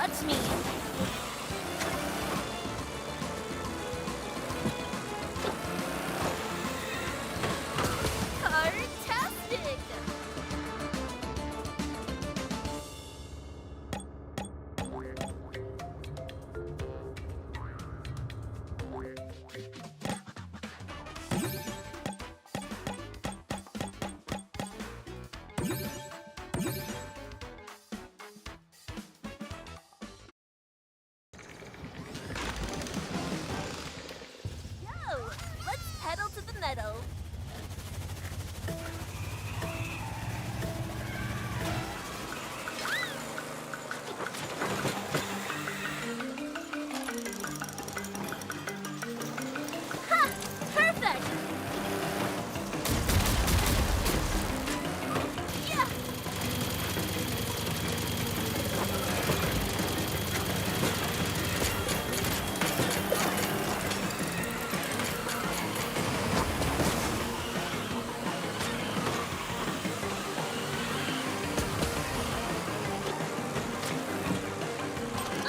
Watch me! Car-tastic! Let's pedal to the metal. Ha! Perfect! Yeah!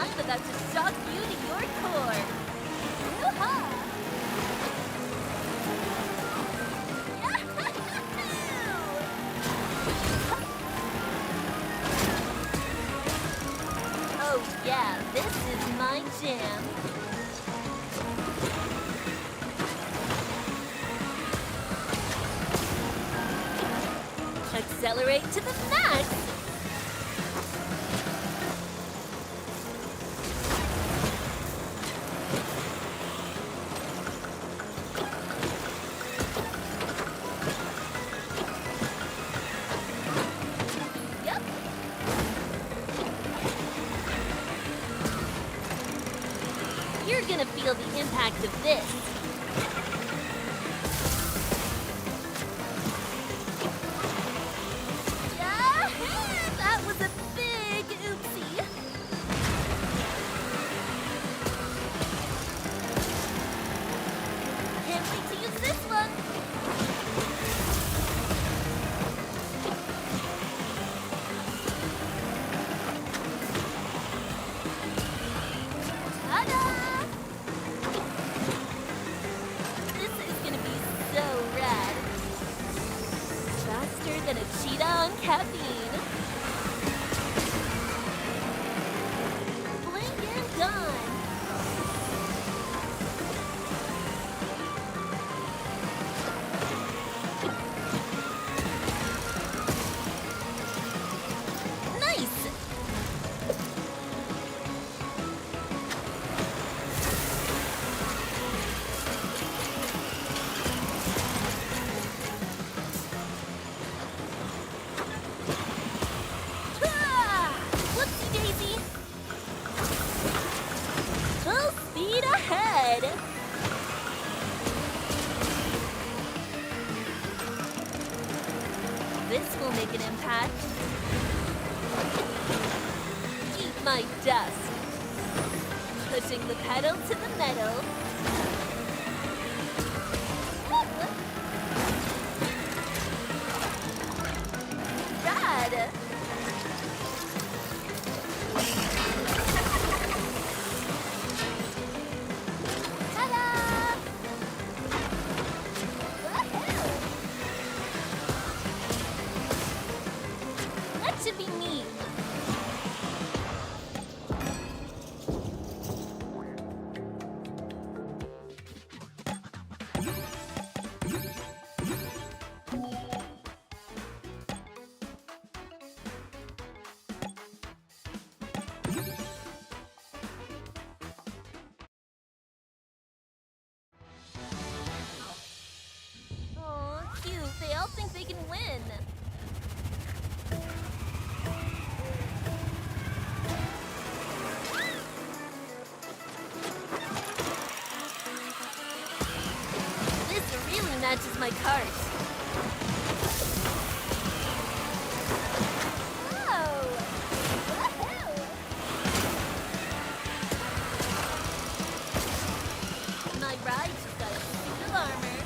I'm about to shock you to your core. Yoo-ha! Oh yeah, this is my jam. Accelerate to the max! Yep. You're gonna feel the impact of this. Yeah, that was a big oopsie. Can't wait to use this one. Ta-da! This is gonna be so rad. Faster than a cheetah on caffeine. Blink and done. Nice! Ah! Whoopsie daisy! Full speed ahead! This will make an impact. Eat my dust. Pushing the pedal to the metal. Rad! Ta-da! Woohoo! That should be me. Aw, cute. They all think they can win. This really matches my cart. Whoa! Woohoo! My ride just got a suit of armor.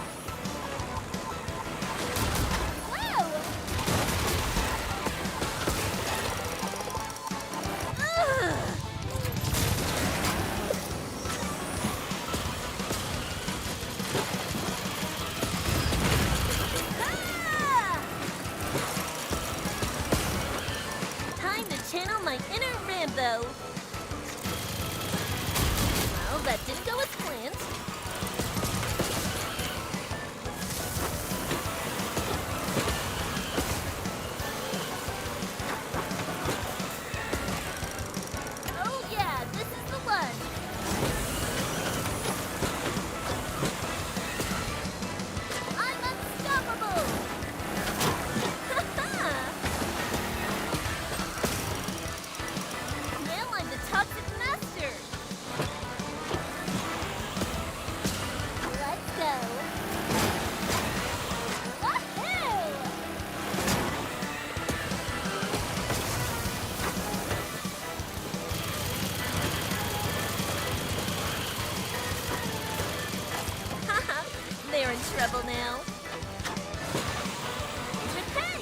Whoa! Ugh! trouble now. Repay!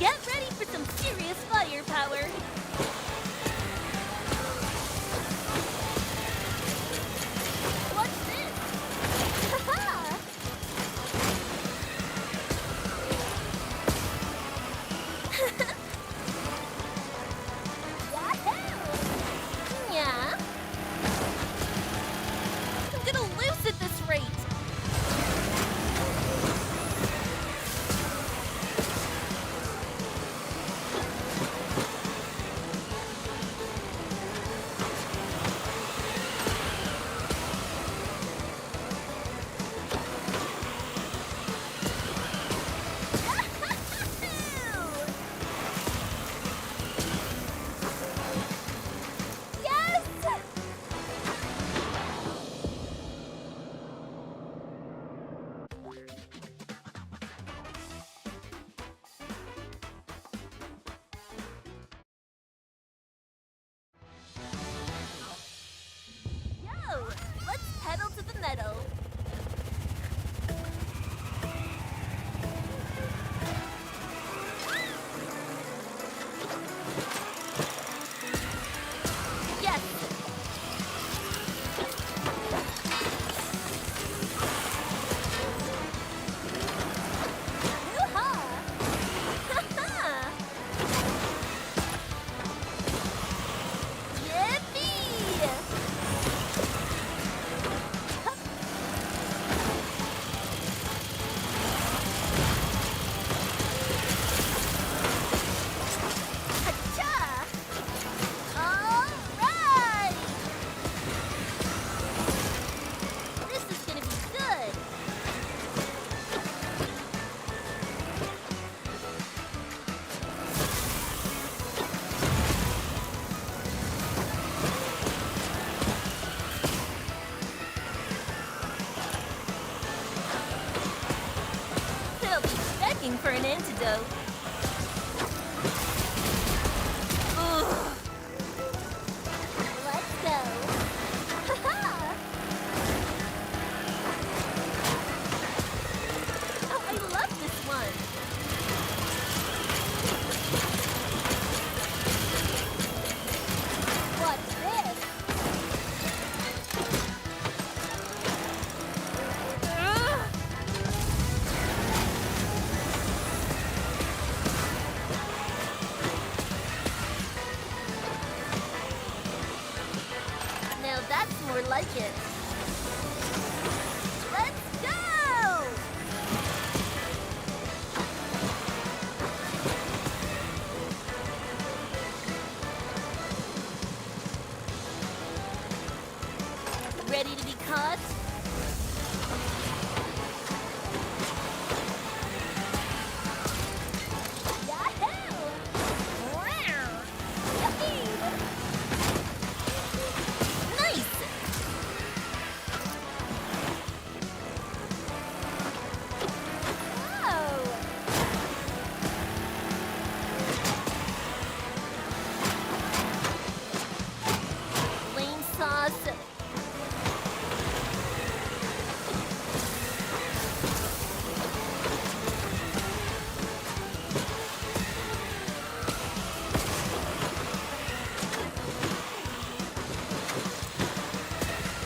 Get ready for some serious firepower. What's this? Ha-ha! Yahoo! Yeah? I'm gonna lose at this rate. Yes! Yo! Let's pedal to the metal. Yes! Hoo-ha! Ha-ha! Yippee! Hacha! All right! This is gonna be good. They'll be begging for an antidote. Ugh. Let's go. Ha-ha! Oh, I love this one. What's this? Ugh. Now that's more like it. Let's go! Ready to be caught? Yahoo! Wow! Yippee! Nice! Whoa! Lane sauce.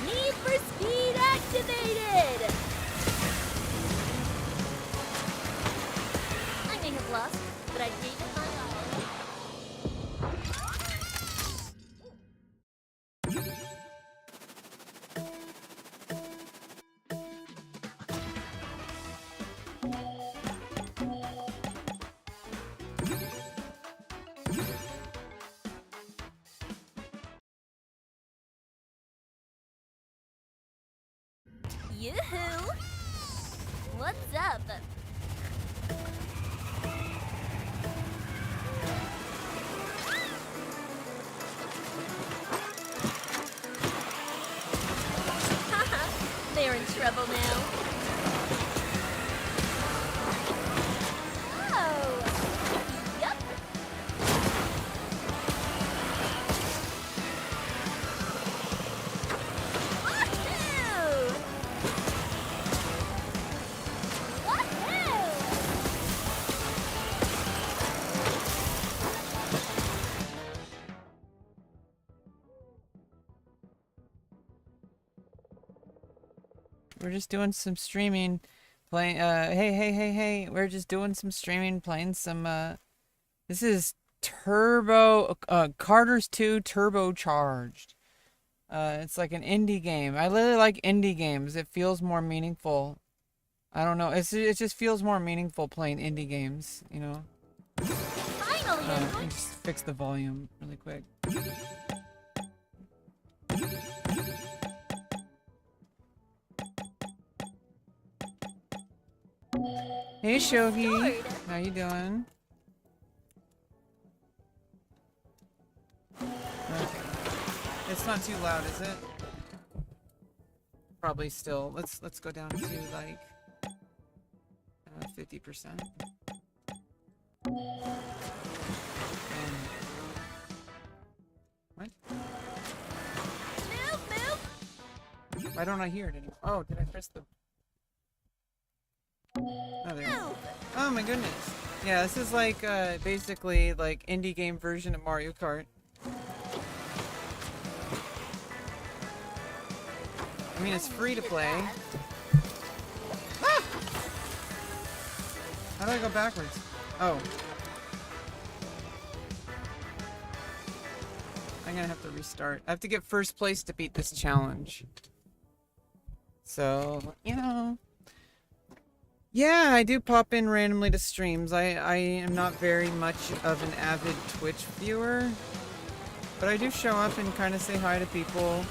Need for Speed activated! I may have lost, but I gave it my all. Yoo-hoo! What's up? Haha, they're in trouble now. We're just doing some streaming, playing. Hey. We're just doing some streaming, playing some. This is Turbo. Carter's 2 Turbocharged. It's like an indie game. I really like indie games. It feels more meaningful. I don't know. It just feels more meaningful playing indie games. You know. Finally, I'm Let going me just fix the volume really quick. Hey Shogi, sword. how you doing? Okay. It's not too loud, is it? Probably still. Let's go down to like 50%. What? Move. Why don't I hear it anymore? Oh, did I press the... Oh, there we go. Oh my goodness. Yeah, this is like basically like indie game version of Mario Kart. I mean, it's free to play. Ah! How do I go backwards? Oh. I'm gonna have to restart. I have to get first place to beat this challenge. So, you know. Yeah, I do pop in randomly to streams. I am not very much of an avid Twitch viewer. But I do show up and kind of say hi to people.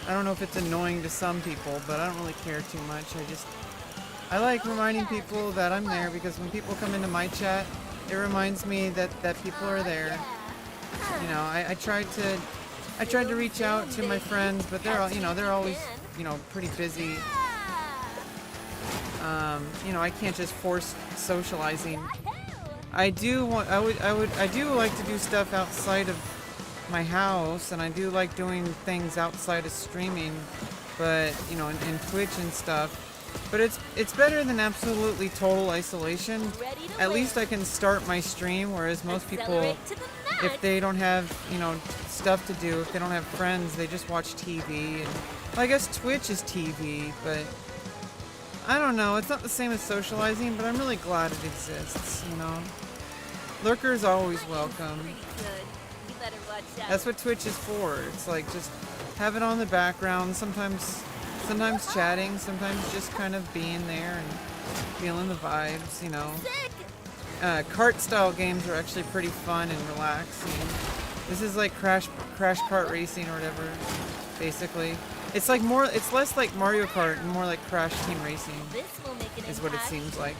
I don't know if it's annoying to some people, but I don't really care too much. I like reminding people that I'm there because when people come into my chat, it reminds me that people are there. You know, I tried to reach out to my friends, but they're all, you know, they're always, you know, pretty busy. You know, I can't just force socializing. I do like to do stuff outside of my house, and I do like doing things outside of streaming, but you know, in Twitch and stuff. But it's better than absolutely total isolation. At least I can start my stream, whereas most people, if they don't have, you know, stuff to do, if they don't have friends, they just watch TV. And well, I guess Twitch is TV, but I don't know. It's not the same as socializing, but I'm really glad it exists, you know. Lurkers always welcome. That's what Twitch is for. It's like just have it on the background. Sometimes chatting, sometimes just kind of being there and feeling the vibes, you know. Kart style games are actually pretty fun and relaxing. This is like Crash Kart Racing or whatever, basically. It's like more, it's less like Mario Kart and more like Crash Team Racing, is what it seems like.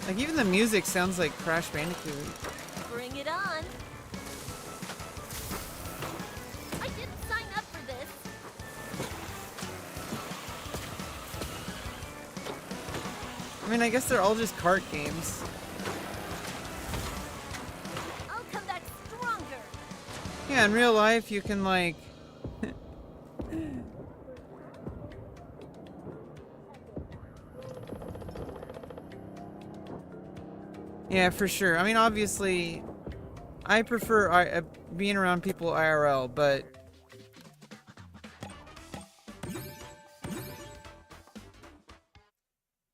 Like even the music sounds like Crash Bandicoot. Bring it on. I didn't sign up for this. I mean, I guess they're all just kart games. I'll come back stronger. Yeah, in real life you can like... Yeah, for sure. I mean, obviously, I prefer being around people IRL, but...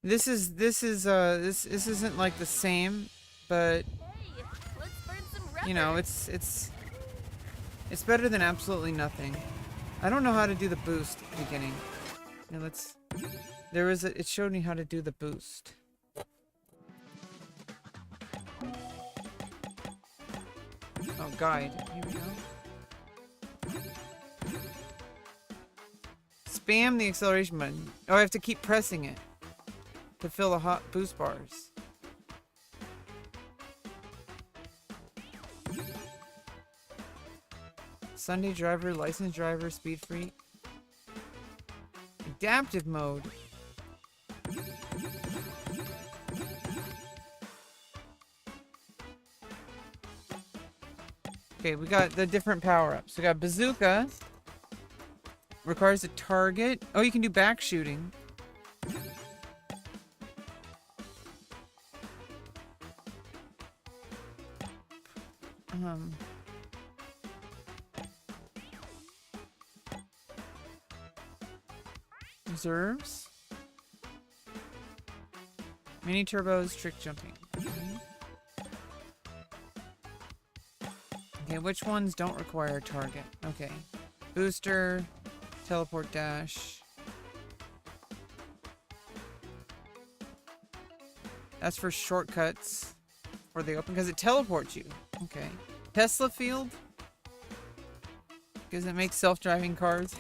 This isn't like the same, but... Hey, let's burn some rubber. You know, it's better than absolutely nothing. I don't know how to do the boost at the beginning. Now let's... It showed me how to do the boost. Oh, guide. Here we go. Spam the acceleration button. Oh, I have to keep pressing it to fill the hot boost bars. Sunday driver, licensed driver, speed freak. Adaptive mode. Okay, we got the different power-ups. We got bazooka. Requires a target. Oh, you can do back shooting. Reserves. Mini turbos, trick jumping. Okay, which ones don't require a target? Okay. Booster, teleport dash. That's for shortcuts. Where they open, because it teleports you. Okay. Tesla field. Because it makes self-driving cars.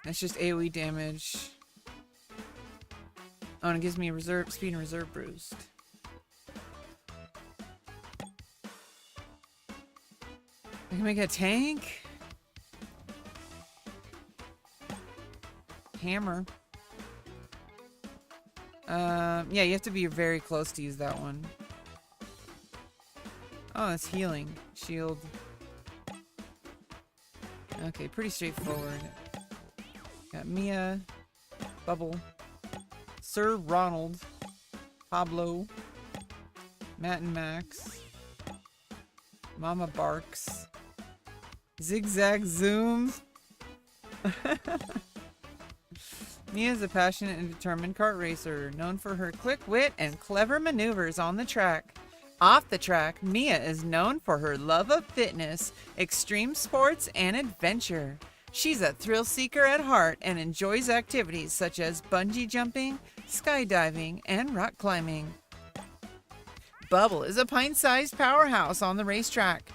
That's just AoE damage. Oh, and it gives me reserve speed and reserve boost. I can make a tank. Hammer. Yeah, you have to be very close to use that one. Oh, that's healing. Shield. Okay, pretty straightforward. Got Mia, Bubble, Sir Ronald, Pablo, Matt and Max, Mama Barks, Zigzag Zoom. Mia is a passionate and determined kart racer, known for her quick wit and clever maneuvers on the track. Off the track, Mia is known for her love of fitness, extreme sports, and adventure. She's a thrill seeker at heart and enjoys activities such as bungee jumping, skydiving, and rock climbing. Bubble is a pint-sized powerhouse on the racetrack.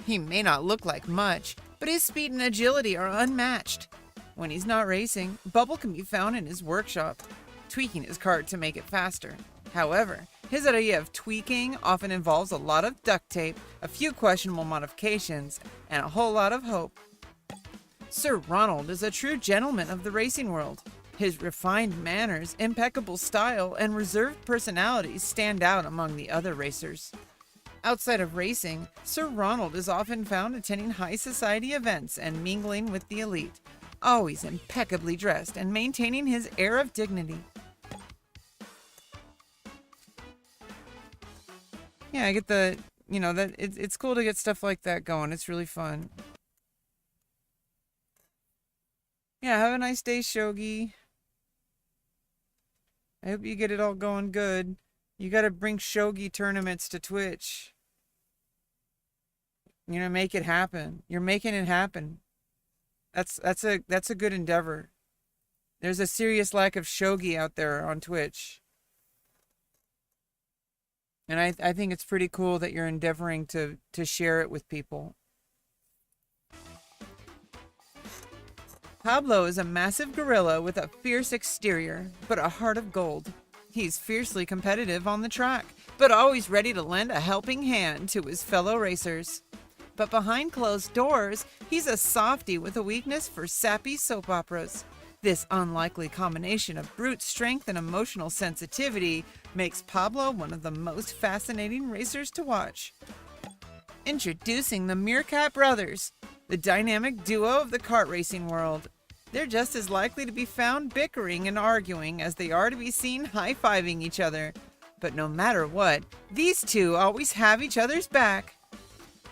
He may not look like much, but his speed and agility are unmatched. When he's not racing, Bubble can be found in his workshop, tweaking his kart to make it faster. However, his idea of tweaking often involves a lot of duct tape, a few questionable modifications, and a whole lot of hope. Sir Ronald is a true gentleman of the racing world. His refined manners, impeccable style, and reserved personality stand out among the other racers. Outside of racing, Sir Ronald is often found attending high society events and mingling with the elite, always impeccably dressed and maintaining his air of dignity. Yeah, I get the, that it's cool to get stuff like that going. It's really fun. Yeah, have a nice day, Shogi. I hope you get it all going good. You gotta bring Shogi tournaments to Twitch. Make it happen. You're making it happen. That's a good endeavor. There's a serious lack of Shogi out there on Twitch. And I think it's pretty cool that you're endeavoring to share it with people. Pablo is a massive gorilla with a fierce exterior, but a heart of gold. He's fiercely competitive on the track, but always ready to lend a helping hand to his fellow racers. But behind closed doors, he's a softie with a weakness for sappy soap operas. This unlikely combination of brute strength and emotional sensitivity makes Pablo one of the most fascinating racers to watch. Introducing the Meerkat Brothers, the dynamic duo of the kart racing world. They're just as likely to be found bickering and arguing as they are to be seen high-fiving each other. But no matter what, these two always have each other's back.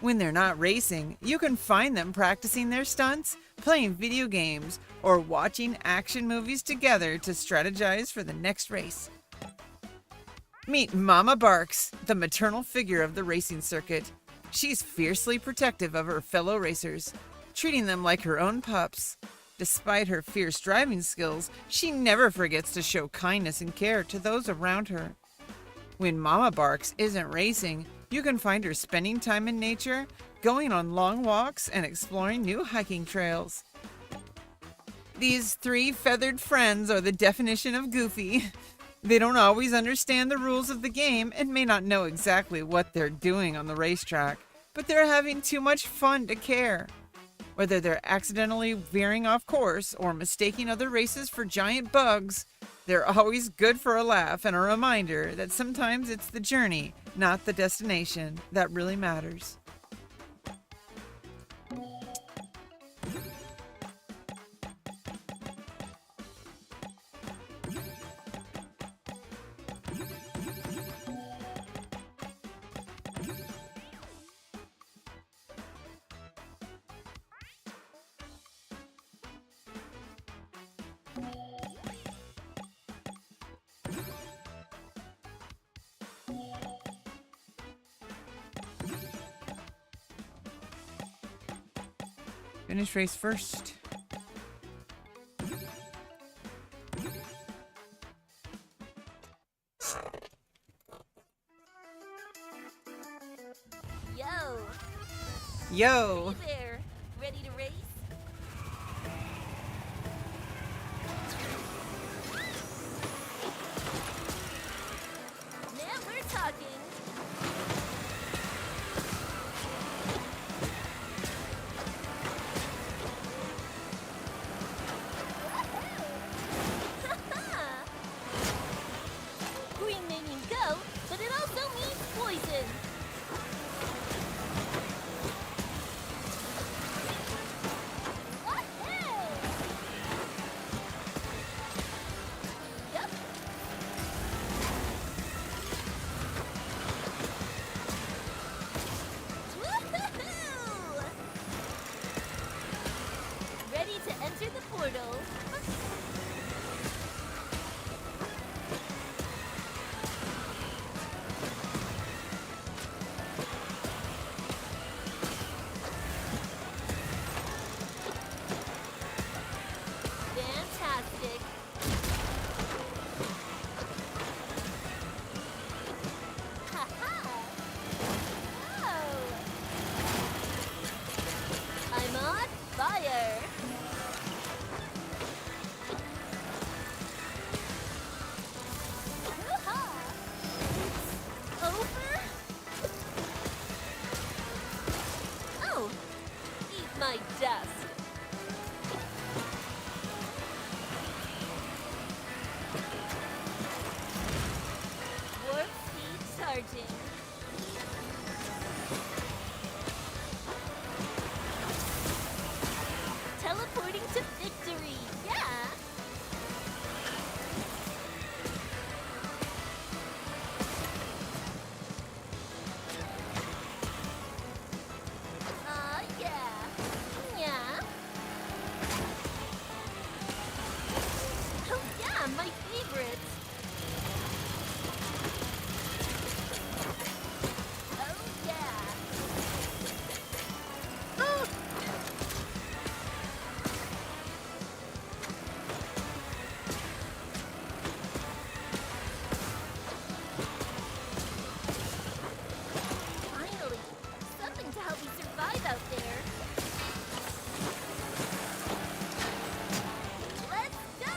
When they're not racing, you can find them practicing their stunts, playing video games, or watching action movies together to strategize for the next race. Meet Mama Barks, the maternal figure of the racing circuit. She's fiercely protective of her fellow racers, treating them like her own pups. Despite her fierce driving skills, she never forgets to show kindness and care to those around her. When Mama Barks isn't racing, you can find her spending time in nature, going on long walks, and exploring new hiking trails. These three feathered friends are the definition of goofy. They don't always understand the rules of the game and may not know exactly what they're doing on the racetrack, but they're having too much fun to care. Whether they're accidentally veering off course or mistaking other races for giant bugs, they're always good for a laugh and a reminder that sometimes it's the journey, not the destination, that really matters. Finish race first. Yo! Yo! Hey there! Ready to race? Now we're talking! Green may mean go, but it also means poison! Yep. Woohoo! Ready to enter the portal. Fantastic. Ha-ha! Oh! I'm on fire! Hoo-ha! It's over? Oh! Eat my dust! Warp speed charging. Teleporting to victory, yeah! Yeah. Yeah. Oh yeah, my favorite. Oh yeah. Oh. Finally, something to help me survive out there. Let's go!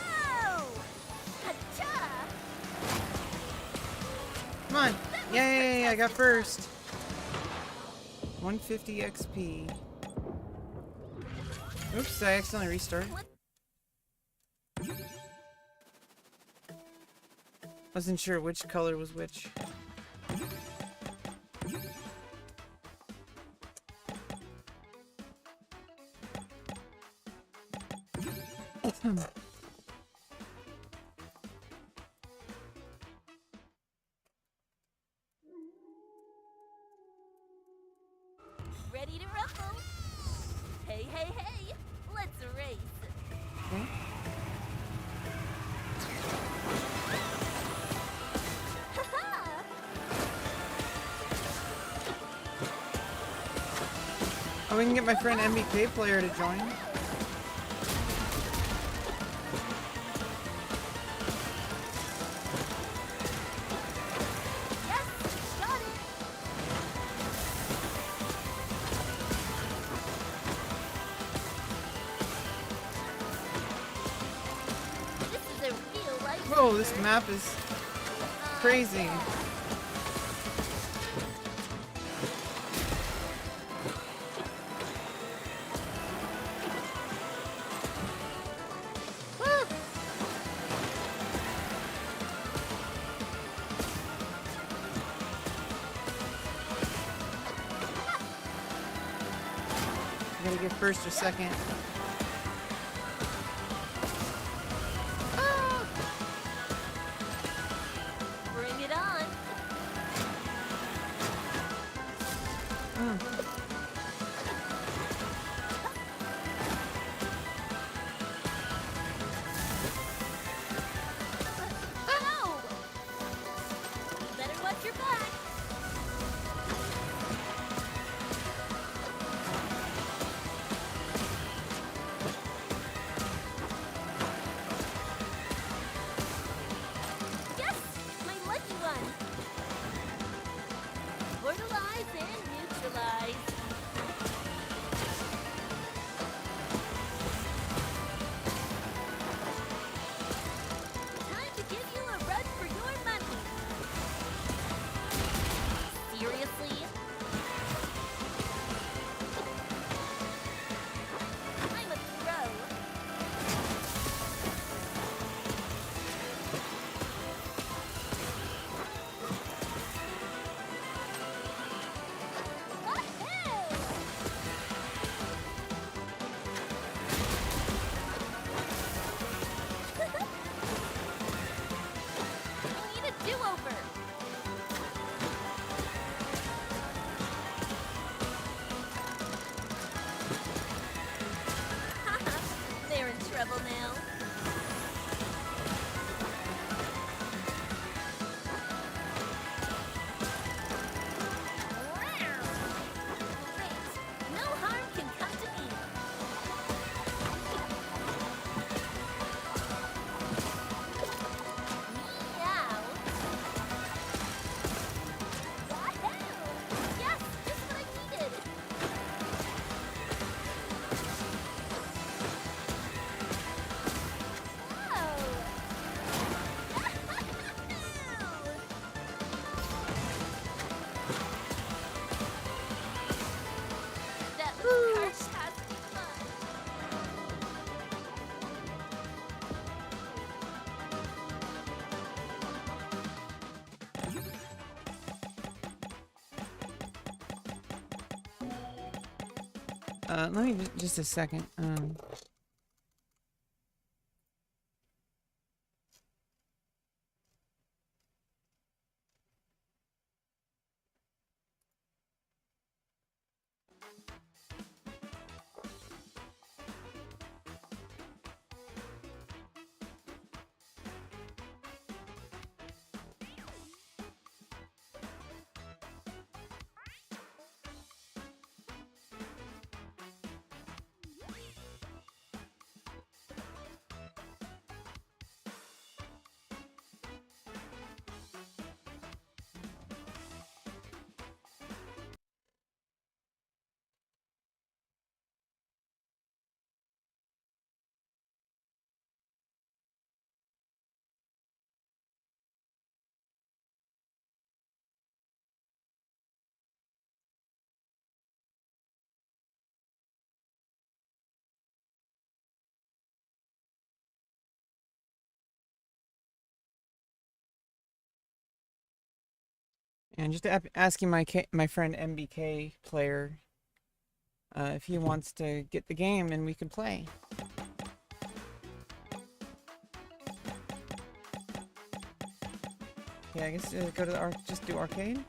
Hacha! Come on! Yay! I got first! 150 XP. Oops, I accidentally restarted. What? Wasn't sure which color was which. Ready to rumble? Hey, hey, hey! Let's race! Okay. Ha-ha! Oh, we can get my friend MBK player to join. Yes! Got it! This is a real life. Whoa, this map is crazy. I gotta get first or second. Bring it on! Oh! Better watch your back! Let me just a second. And just asking my friend MBK player if he wants to get the game and we can play. Yeah, I guess go to the just do arcade.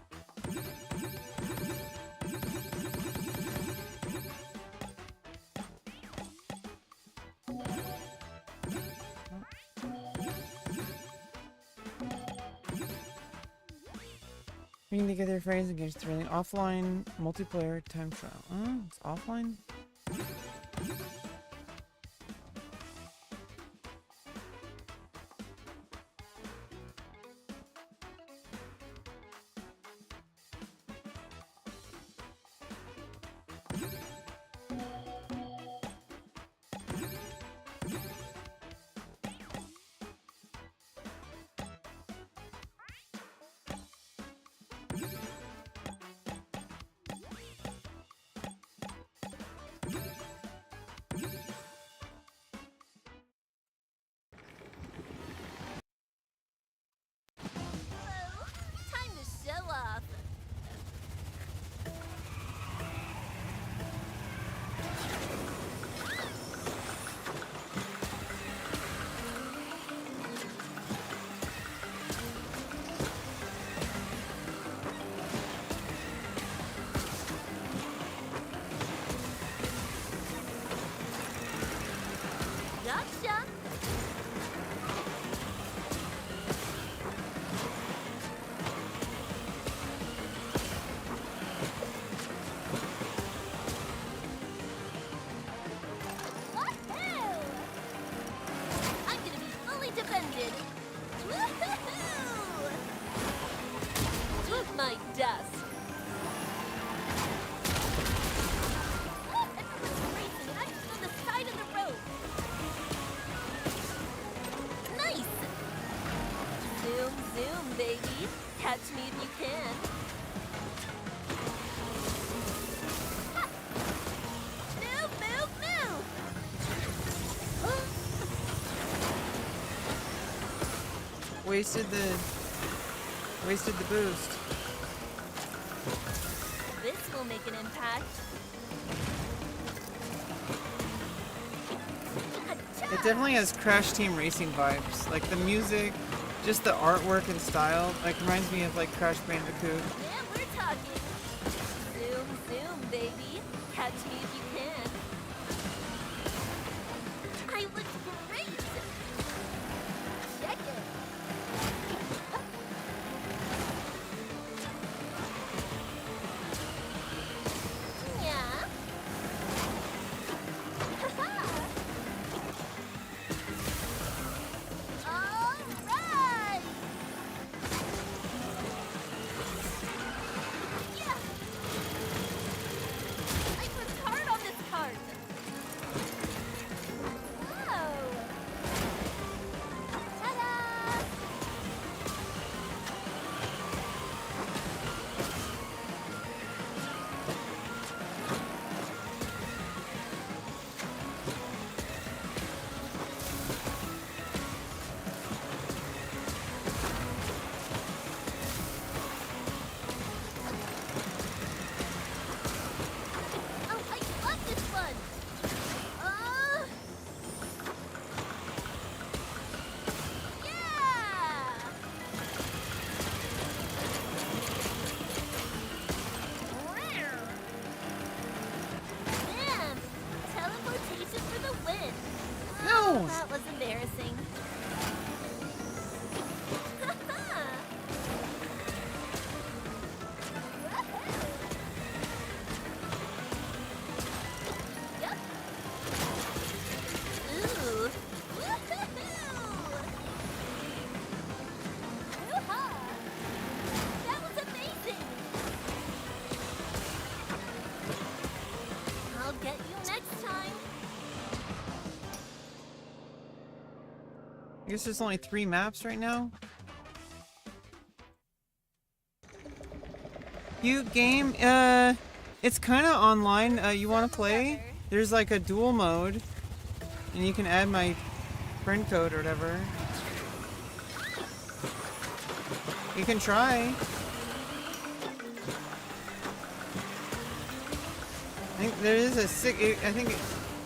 Bring together friends engage thrilling offline multiplayer time trial. Oh, it's offline? Time to show off. Gotcha. I'm gonna be fully defended. Woohoo! Took my dust. Everyone's racing, and I'm just on the side of the road. Nice. Zoom, zoom, baby. Catch me if you can. Ha! Move, move, move. Wasted the boost. This will make an impact. It definitely has Crash Team Racing vibes. Like the music, just the artwork and style, like reminds me of like Crash Bandicoot. Yeah, we're talking. Zoom, zoom, baby. Catch me if you can. I look great. Check it. Yeah. All right. Yeah. I worked hard on this I guess there's only 3 maps right now. Cute game. It's kind of online. You want to play? There's like a dual mode, and you can add my friend code or whatever. You can try. I think there is a sick. I think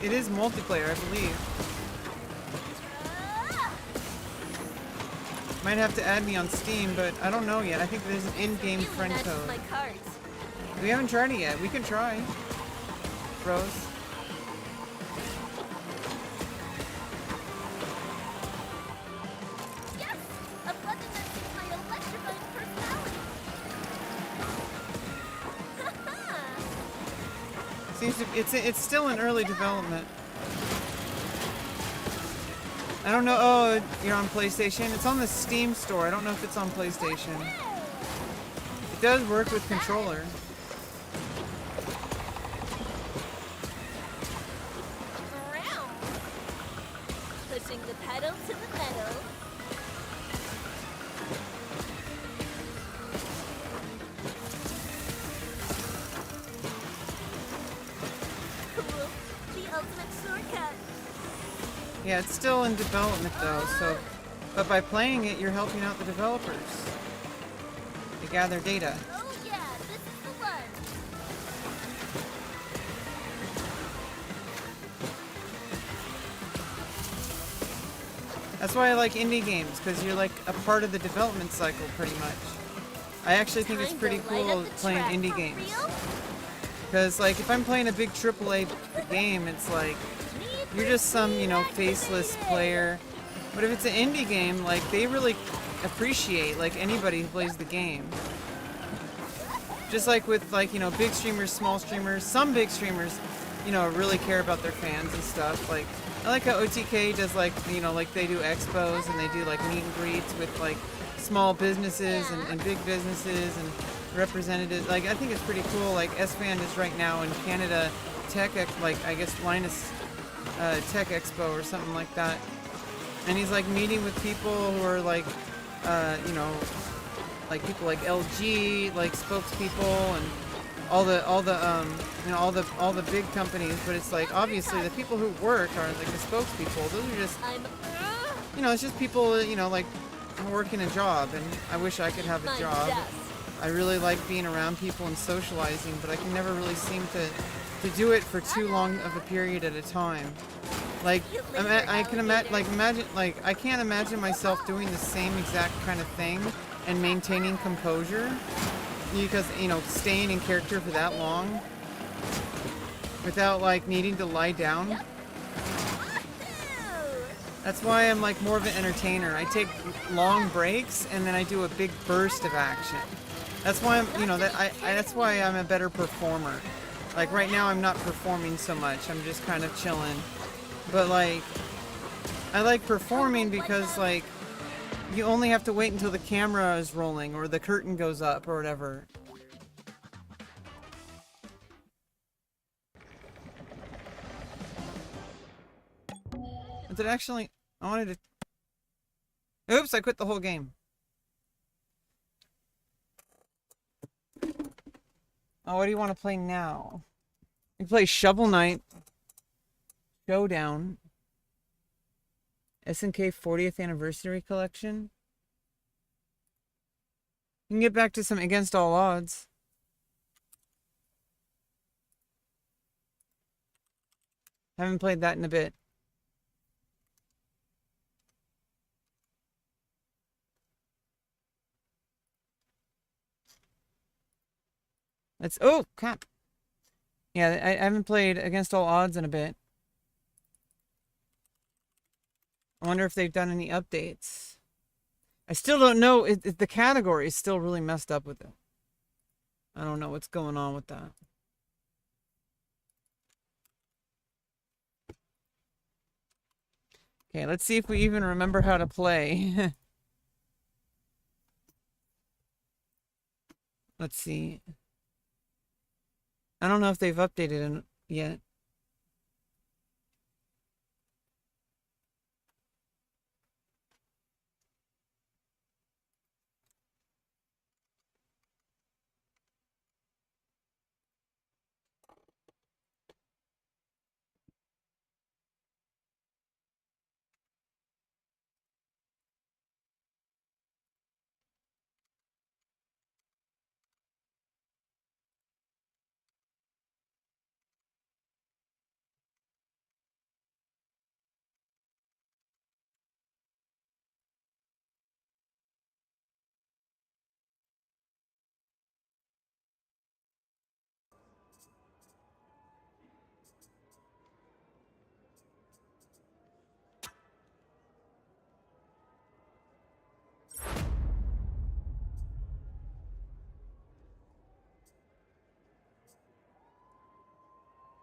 it is multiplayer, I believe. Might have to add me on Steam, but I don't know yet. I think there's an in-game friend code. We haven't tried it yet. We can try. Bros. Yes! A button that suits my electrifying personality. Seems to, it's still in early development. I don't know. Oh, you're on PlayStation? It's on the Steam store. I don't know if it's on PlayStation. It does work with controller. Pushing the pedal to the metal. Cool. The ultimate shortcut. Yeah, it's still in development though, so... But by playing it, you're helping out the developers to gather data. Oh yeah, this is the one. That's why I like indie games, because you're like a part of the development cycle pretty much. I actually think it's pretty cool playing indie games. Because like if I'm playing a big AAA game, it's like you're just some, you know, faceless player. But if it's an indie game, like they really appreciate like anybody who plays the game. Just like with like, you know, big streamers, small streamers, some big streamers, you know, really care about their fans and stuff. Like I like how OTK does like, you know, like they do expos and they do like meet and greets with like small businesses and big businesses and representatives. Like I think it's pretty cool. Like S-Fan is right now in Canada like I guess Linus Tech Expo or something like that. And he's like meeting with people who are like, you know, like people like LG, like spokespeople and all the you know, all the big companies. But it's like obviously the people who work are like the spokespeople. Those are just, you know, it's just people, you know, like working a job. And I wish I could have a job. I really like being around people and socializing, but I can never really seem to do it for too long of a period at a time. Like I can imagine like I can't imagine myself doing the same exact kind of thing and maintaining composure, because, you know, staying in character for that long without like needing to lie down. That's why I'm like more of an entertainer. I take long breaks and then I do a big burst of action. That's why I'm, you know, that's why I'm a better performer. Like right now I'm not performing so much. I'm just kind of chilling. But like I like performing because like you only have to wait until the camera is rolling or the curtain goes up or whatever. Did it actually? I wanted to... Oops, I quit the whole game. Oh, what do you want to play now? You play Shovel Knight. Showdown. SNK 40th Anniversary Collection. You can get back to some Against All Odds. Haven't played that in a bit. Let's... Oh, crap. Yeah, I haven't played Against All Odds in a bit. I wonder if they've done any updates. I still don't know. The category is still really messed up with it. I don't know what's going on with that. Okay, let's see if we even remember how to play. Let's see. I don't know if they've updated it yet.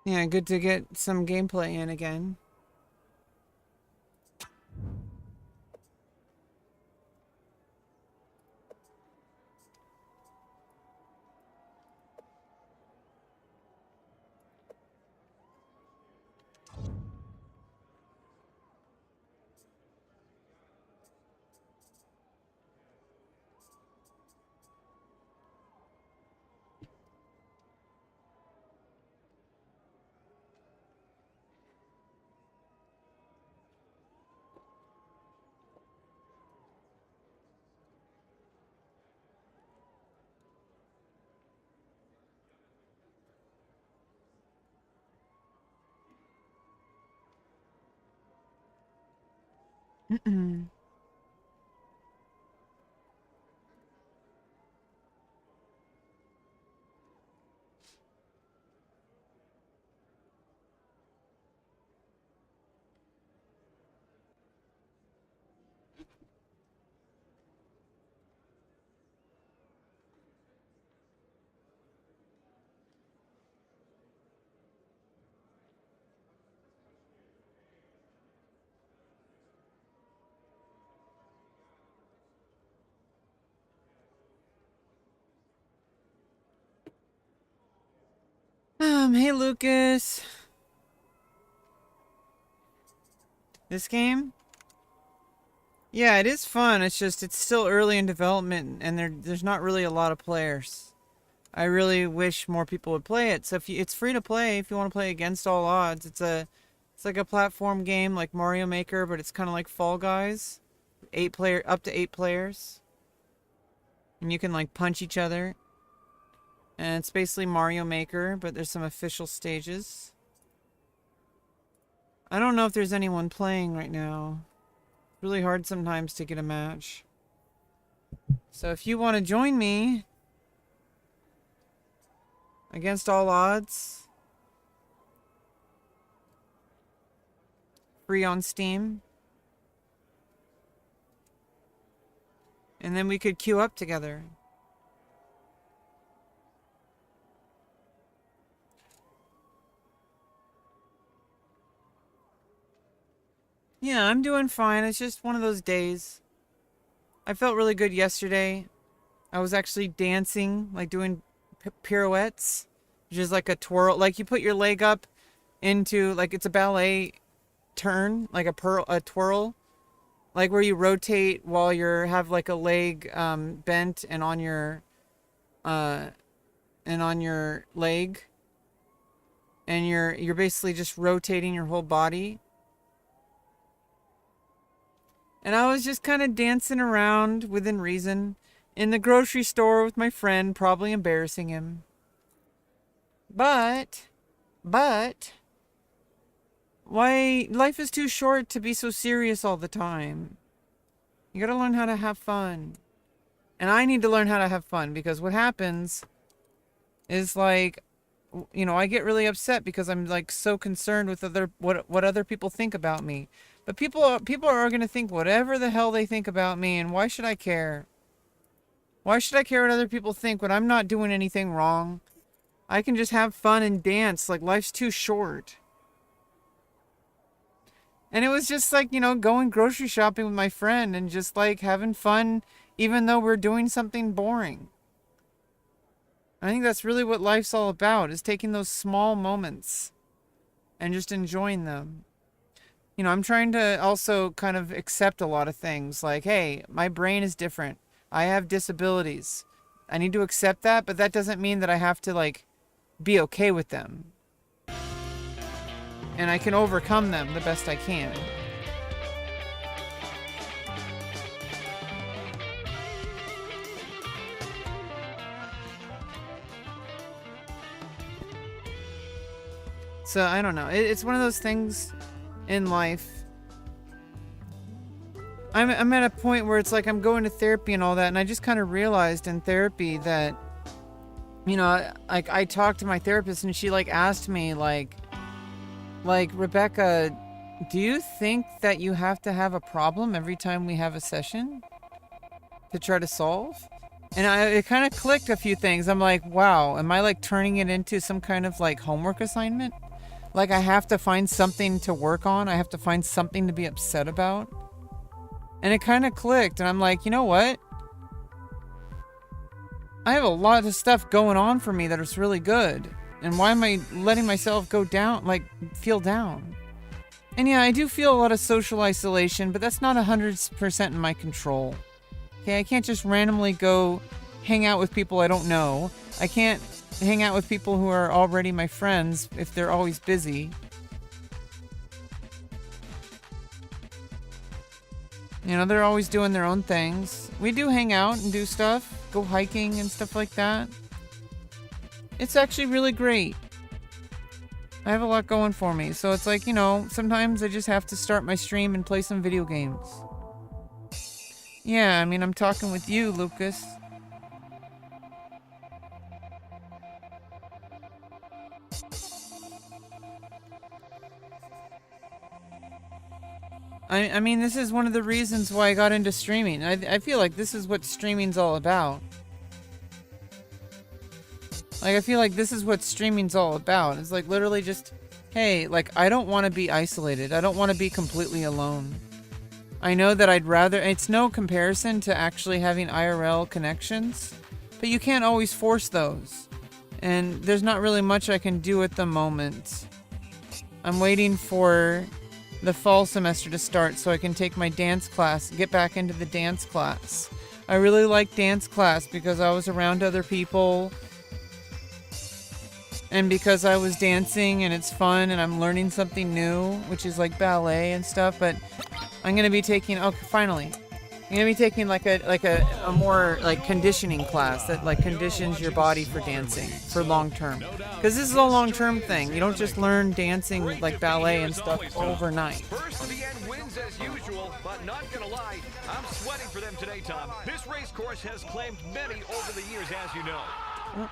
Yeah, good to get some gameplay in again. Hey Lucas. This game? Yeah, it is fun. It's just it's still early in development and there's not really a lot of players. I really wish more people would play it. So if you, it's free to play if you want to play against all odds. It's like a platform game like Mario Maker, but it's kind of like Fall Guys. Up to 8 players. And you can like punch each other. And it's basically Mario Maker, but there's some official stages. I don't know if there's anyone playing right now. It's really hard sometimes to get a match. So if you want to join me against all odds, free on Steam, and then we could queue up together. Yeah, I'm doing fine. It's just one of those days. I felt really good yesterday. I was actually dancing, like doing pirouettes, which is like a twirl. Like you put your leg up into, like it's a ballet turn, like a twirl. Like where you rotate while you have like a leg bent and on your leg. And you're basically just rotating your whole body. And I was just kind of dancing around within reason in the grocery store with my friend, probably embarrassing him. But, why, life is too short to be so serious all the time. You gotta learn how to have fun. And I need to learn how to have fun because what happens is like, you know, I get really upset because I'm like so concerned with what other people think about me. But people are going to think whatever the hell they think about me, and why should I care? Why should I care what other people think when I'm not doing anything wrong? I can just have fun and dance. Like, life's too short. And it was just like, you know, going grocery shopping with my friend and just like having fun even though we're doing something boring. I think that's really what life's all about, is taking those small moments and just enjoying them. You know, I'm trying to also kind of accept a lot of things. Like, hey, my brain is different. I have disabilities. I need to accept that, but that doesn't mean that I have to, like, be okay with them. And I can overcome them the best I can. So, I don't know. It's one of those things in life. I'm at a point where it's like I'm going to therapy and all that, and I just kind of realized in therapy that, you know, like I talked to my therapist and she like asked me like Rebecca, do you think that you have to have a problem every time we have a session to try to solve? And it kind of clicked a few things. I'm like, wow, am I like turning it into some kind of like homework assignment? Like, I have to find something to work on. I have to find something to be upset about. And it kind of clicked, and I'm like, you know what? I have a lot of stuff going on for me that is really good. And why am I letting myself go down, like, feel down? And yeah, I do feel a lot of social isolation, but that's not 100% in my control. Okay, I can't just randomly go hang out with people I don't know. I can't hang out with people who are already my friends if they're always busy. You know, they're always doing their own things. We do hang out and do stuff, go hiking and stuff like that. It's actually really great. I have a lot going for me, so it's like, you know, sometimes I just have to start my stream and play some video games. Yeah, I mean, I'm talking with you, Lucas. I mean, this is one of the reasons why I got into streaming. I feel like this is what streaming's all about. Like, I feel like this is what streaming's all about. It's like literally just, hey, like, I don't want to be isolated. I don't want to be completely alone. I know that I'd rather, it's no comparison to actually having IRL connections, but you can't always force those. And there's not really much I can do at the moment. I'm waiting for the fall semester to start so I can take my dance class, get back into the dance class. I really like dance class because I was around other people and because I was dancing and it's fun and I'm learning something new, which is like ballet and stuff. But I'm gonna be taking, oh, finally, I'm gonna be taking like a more like conditioning class that like conditions your body for dancing for long term, because this is a long term thing. You don't just learn dancing like ballet and stuff overnight. First to the end wins as usual, but not gonna lie, I'm sweating for them today, Tom. This race course has claimed many over the years, as you know.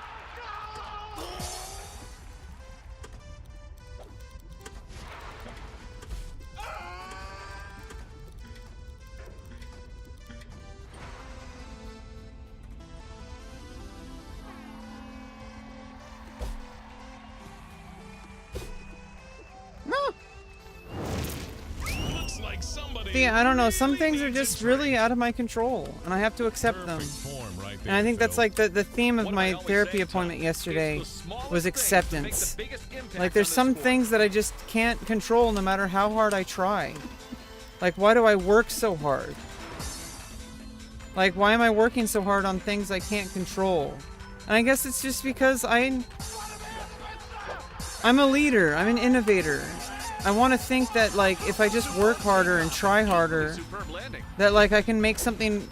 Yeah, I don't know. Some things are just really out of my control, and I have to accept them. And I think that's like the theme of my therapy appointment yesterday was acceptance. Like, there's some things that I just can't control no matter how hard I try. Like, why do I work so hard? Like, why am I working so hard on things I can't control? And I guess it's just because I'm a leader. I'm an innovator. I want to think that, like, if I just work harder and try harder, that, like, I can make something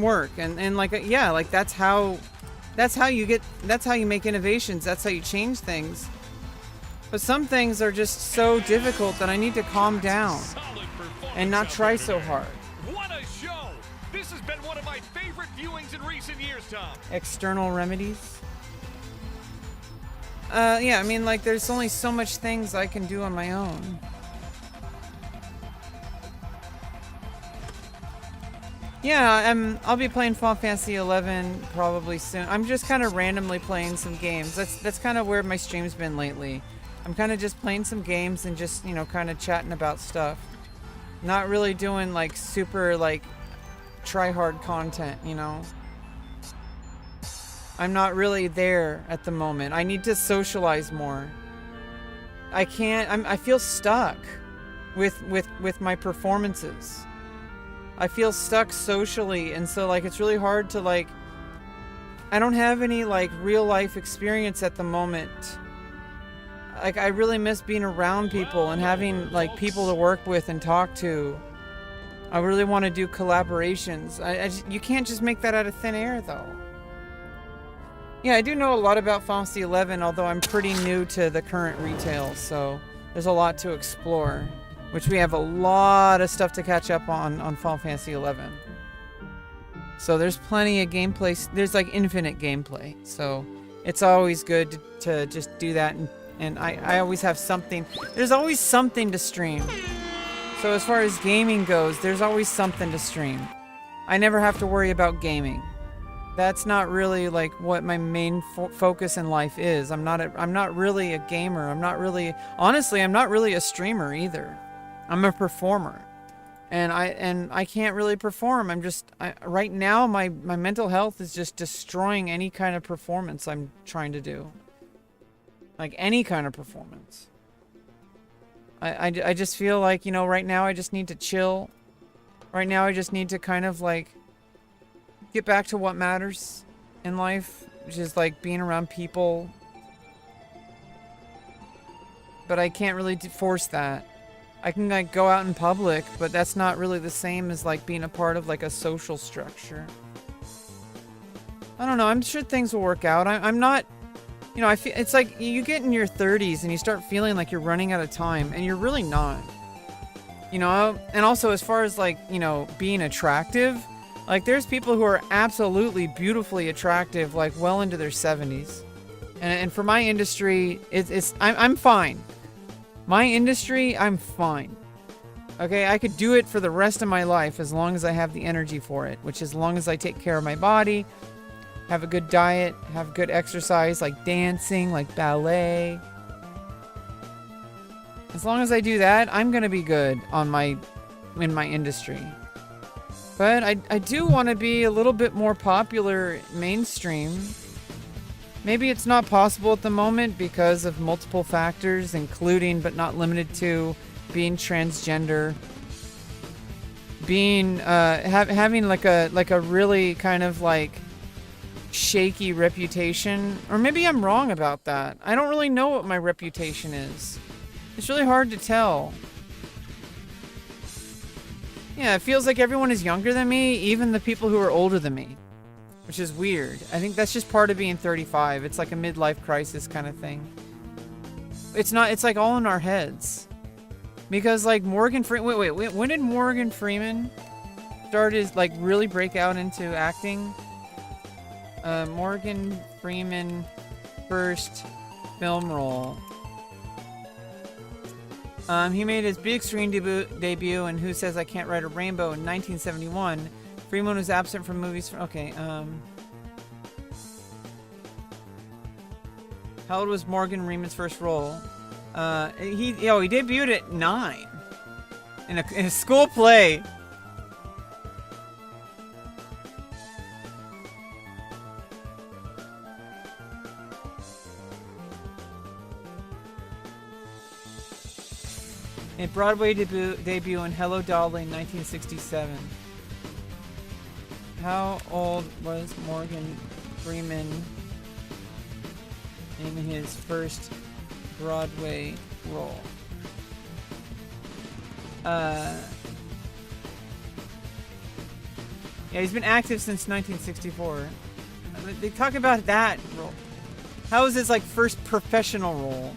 work. And like, yeah, like, that's how you make innovations. That's how you change things. But some things are just so difficult that I need to calm down and not try so hard. What a show! This has been one of my favorite viewings in recent years, Tom. External remedies? Yeah, I mean, like, there's only so much things I can do on my own. Yeah, I'll be playing Final Fantasy 11 probably soon. I'm just kind of randomly playing some games. That's kind of where my stream's been lately. I'm kind of just playing some games and just, you know, kind of chatting about stuff. Not really doing, like, super, like, try-hard content, you know? I'm not really there at the moment. I need to socialize more. I feel stuck with my performances. I feel stuck socially, and so, like, it's really hard to, like, I don't have any, like, real life experience at the moment. Like, I really miss being around people and having, like, people to work with and talk to. I really want to do collaborations. You can't just make that out of thin air, though. Yeah, I do know a lot about Final Fantasy 11, although I'm pretty new to the current retail, so there's a lot to explore, which we have a lot of stuff to catch up on Final Fantasy 11. So there's plenty of gameplay. There's like infinite gameplay, so it's always good to just do that, and I always have something. There's always something to stream. So as far as gaming goes, there's always something to stream. I never have to worry about gaming. that's not really like what my main focus in life is. I'm not really a gamer. Honestly, I'm not really a streamer either. I'm a performer. And I can't really perform. Right now my mental health is just destroying any kind of performance I'm trying to do. Like any kind of performance. I just feel like, you know, right now I just need to chill. Right now I just need to kind of like get back to what matters in life, which is like being around people. But I can't really force that. I can like go out in public, but that's not really the same as like being a part of like a social structure. I don't know. I'm sure things will work out. I'm not, you know, I feel it's like you get in your 30s and you start feeling like you're running out of time, and you're really not. You know, and also as far as like, you know, being attractive, like there's people who are absolutely beautifully attractive, like well into their 70s. And for my industry, I'm fine. My industry, I'm fine. Okay, I could do it for the rest of my life as long as I have the energy for it, which is as long as I take care of my body, have a good diet, have good exercise, like dancing, like ballet. As long as I do that, I'm gonna be good in my industry. But I do want to be a little bit more popular mainstream. Maybe it's not possible at the moment because of multiple factors, including but not limited to being transgender, being having like a really kind of like shaky reputation. Or maybe I'm wrong about that. I don't really know what my reputation is. It's really hard to tell. Yeah, it feels like everyone is younger than me, even the people who are older than me. Which is weird. I think that's just part of being 35. It's like a midlife crisis kind of thing. It's not, it's like all in our heads. Because like Morgan Freeman, wait, when did Morgan Freeman start his, like really break out into acting? Morgan Freeman first film role. He made his big screen debut in Who Says I Can't Ride a Rainbow in 1971. Freeman was absent from movies. Okay, how old was Morgan Freeman's first role? He debuted at 9 in a school play. A Broadway debut in Hello Dolly in 1967. How old was Morgan Freeman in his first Broadway role? Yeah, he's been active since 1964. They talk about that role. How was his like first professional role?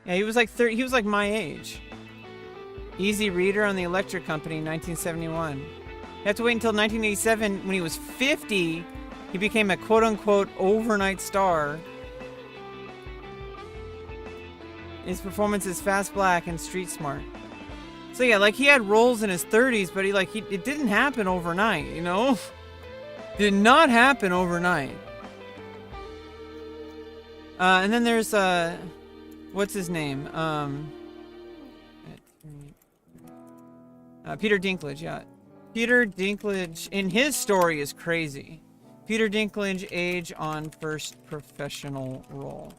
Yeah, he was like 30. He was like my age. Easy Reader on the Electric Company, 1971. You have to wait until 1987 when he was 50. He became a quote-unquote overnight star. His performance is Fast Black and Street Smart. So yeah, like he had roles in his 30s, but it didn't happen overnight, you know? Did not happen overnight. And then there's what's his name? Peter Dinklage, yeah. Peter Dinklage, in his story, is crazy. Peter Dinklage, age on first professional role.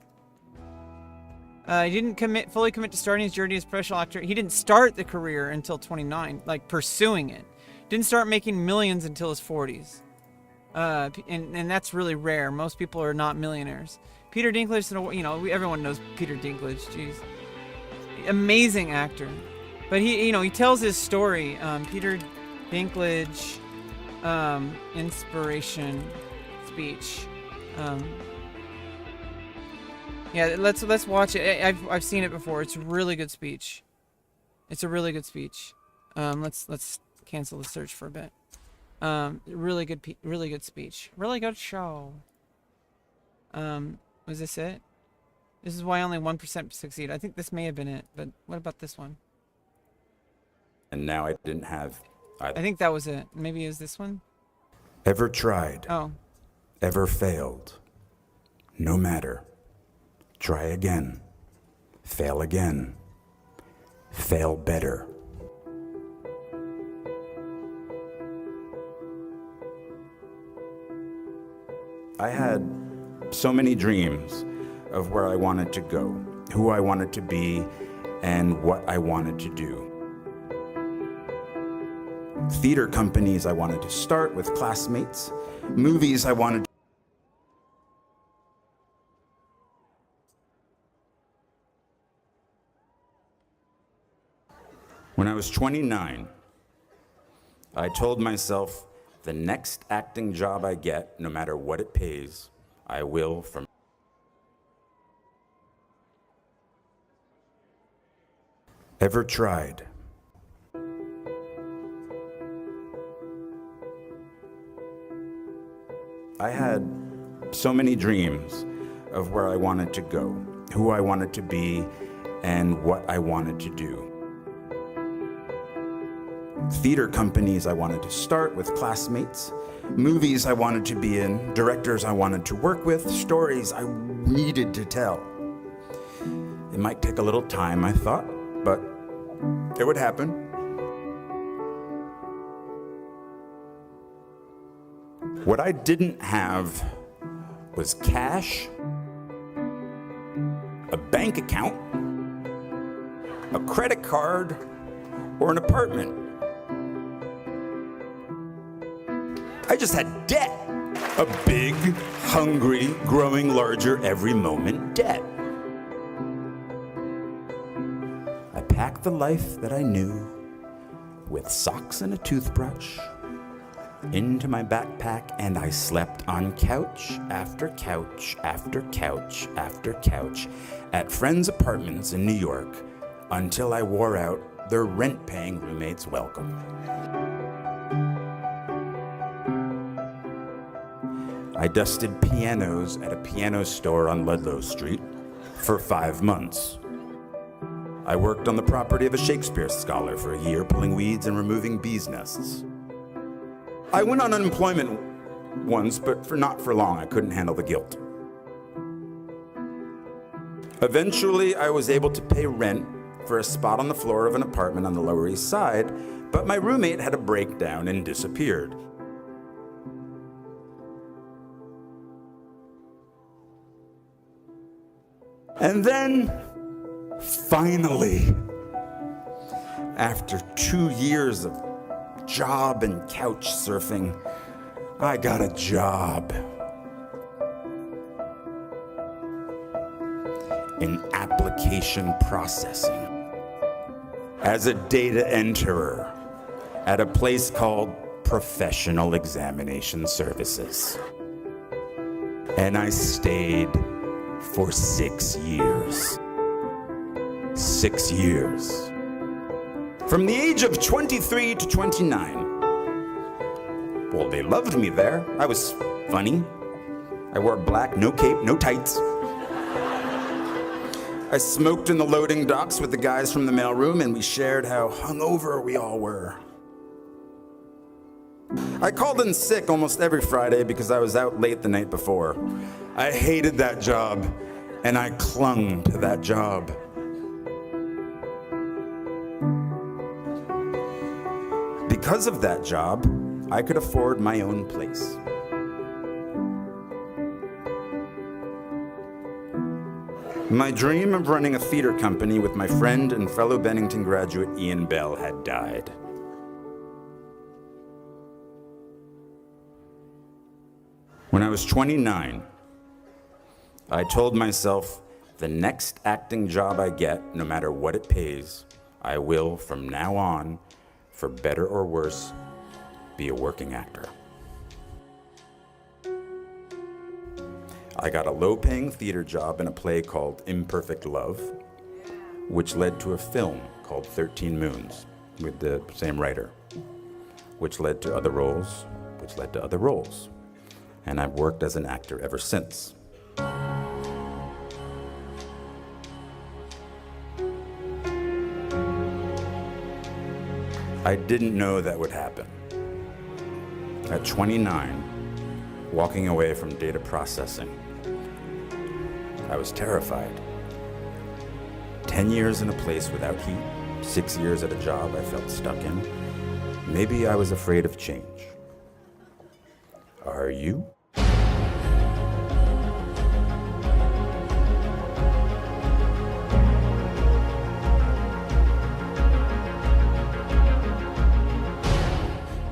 He didn't fully commit to starting his journey as a professional actor. He didn't start the career until 29, like pursuing it. Didn't start making millions until his 40s. And that's really rare. Most people are not millionaires. Peter Dinklage, you know, everyone knows Peter Dinklage. Jeez, amazing actor. But he tells his story. Peter Dinklage, inspiration speech. Yeah, let's watch it. I've seen it before. It's a really good speech. It's a really good speech. Let's cancel the search for a bit. Really good, really good speech. Really good show. Was this it? This is why only 1% succeed. I think this may have been it, but what about this one? And now I didn't have I think that was it. Maybe it was this one? ever tried, Oh. ever failed. No matter. Try again. Fail again. Fail better. I had so many dreams of where I wanted to go, who I wanted to be, and what I wanted to do. Theater companies I wanted to start with classmates, movies I wanted to When I was 29, I told myself, the next acting job I get, no matter what it pays, I will from ever tried. I had so many dreams of where I wanted to go, who I wanted to be, and what I wanted to do. Theater companies I wanted to start with classmates, movies I wanted to be in, directors I wanted to work with, stories I needed to tell. It might take a little time, I thought, but it would happen. What I didn't have was cash, a bank account, a credit card, or an apartment. I just had debt. A big, hungry, growing larger every moment debt. I packed the life that I knew with socks and a toothbrush into my backpack, and I slept on couch after couch after couch after couch at friends' apartments in New York until I wore out their rent-paying roommates' welcome. I dusted pianos at a piano store on Ludlow Street for 5 months. I worked on the property of a Shakespeare scholar for a year, pulling weeds and removing bees' nests. I went on unemployment once, but not for long. I couldn't handle the guilt. Eventually, I was able to pay rent for a spot on the floor of an apartment on the Lower East Side, but my roommate had a breakdown and disappeared. And then, finally, after 2 years of job and couch surfing, I got a job in application processing as a data enterer at a place called Professional Examination Services. And I stayed for 6 years. 6 years. From the age of 23 to 29. Well, they loved me there. I was funny. I wore black, no cape, no tights. I smoked in the loading docks with the guys from the mailroom, and we shared how hungover we all were. I called in sick almost every Friday because I was out late the night before. I hated that job, and I clung to that job. Because of that job, I could afford my own place. My dream of running a theater company with my friend and fellow Bennington graduate Ian Bell had died. When I was 29, I told myself, the next acting job I get, no matter what it pays, I will, from now on, for better or worse, be a working actor. I got a low-paying theater job in a play called Imperfect Love, which led to a film called 13 Moons with the same writer. which led to other roles, which led to other roles. And I've worked as an actor ever since. I didn't know that would happen. At 29, walking away from data processing, I was terrified. 10 years in a place without heat, 6 years at a job I felt stuck in. Maybe I was afraid of change. Are you?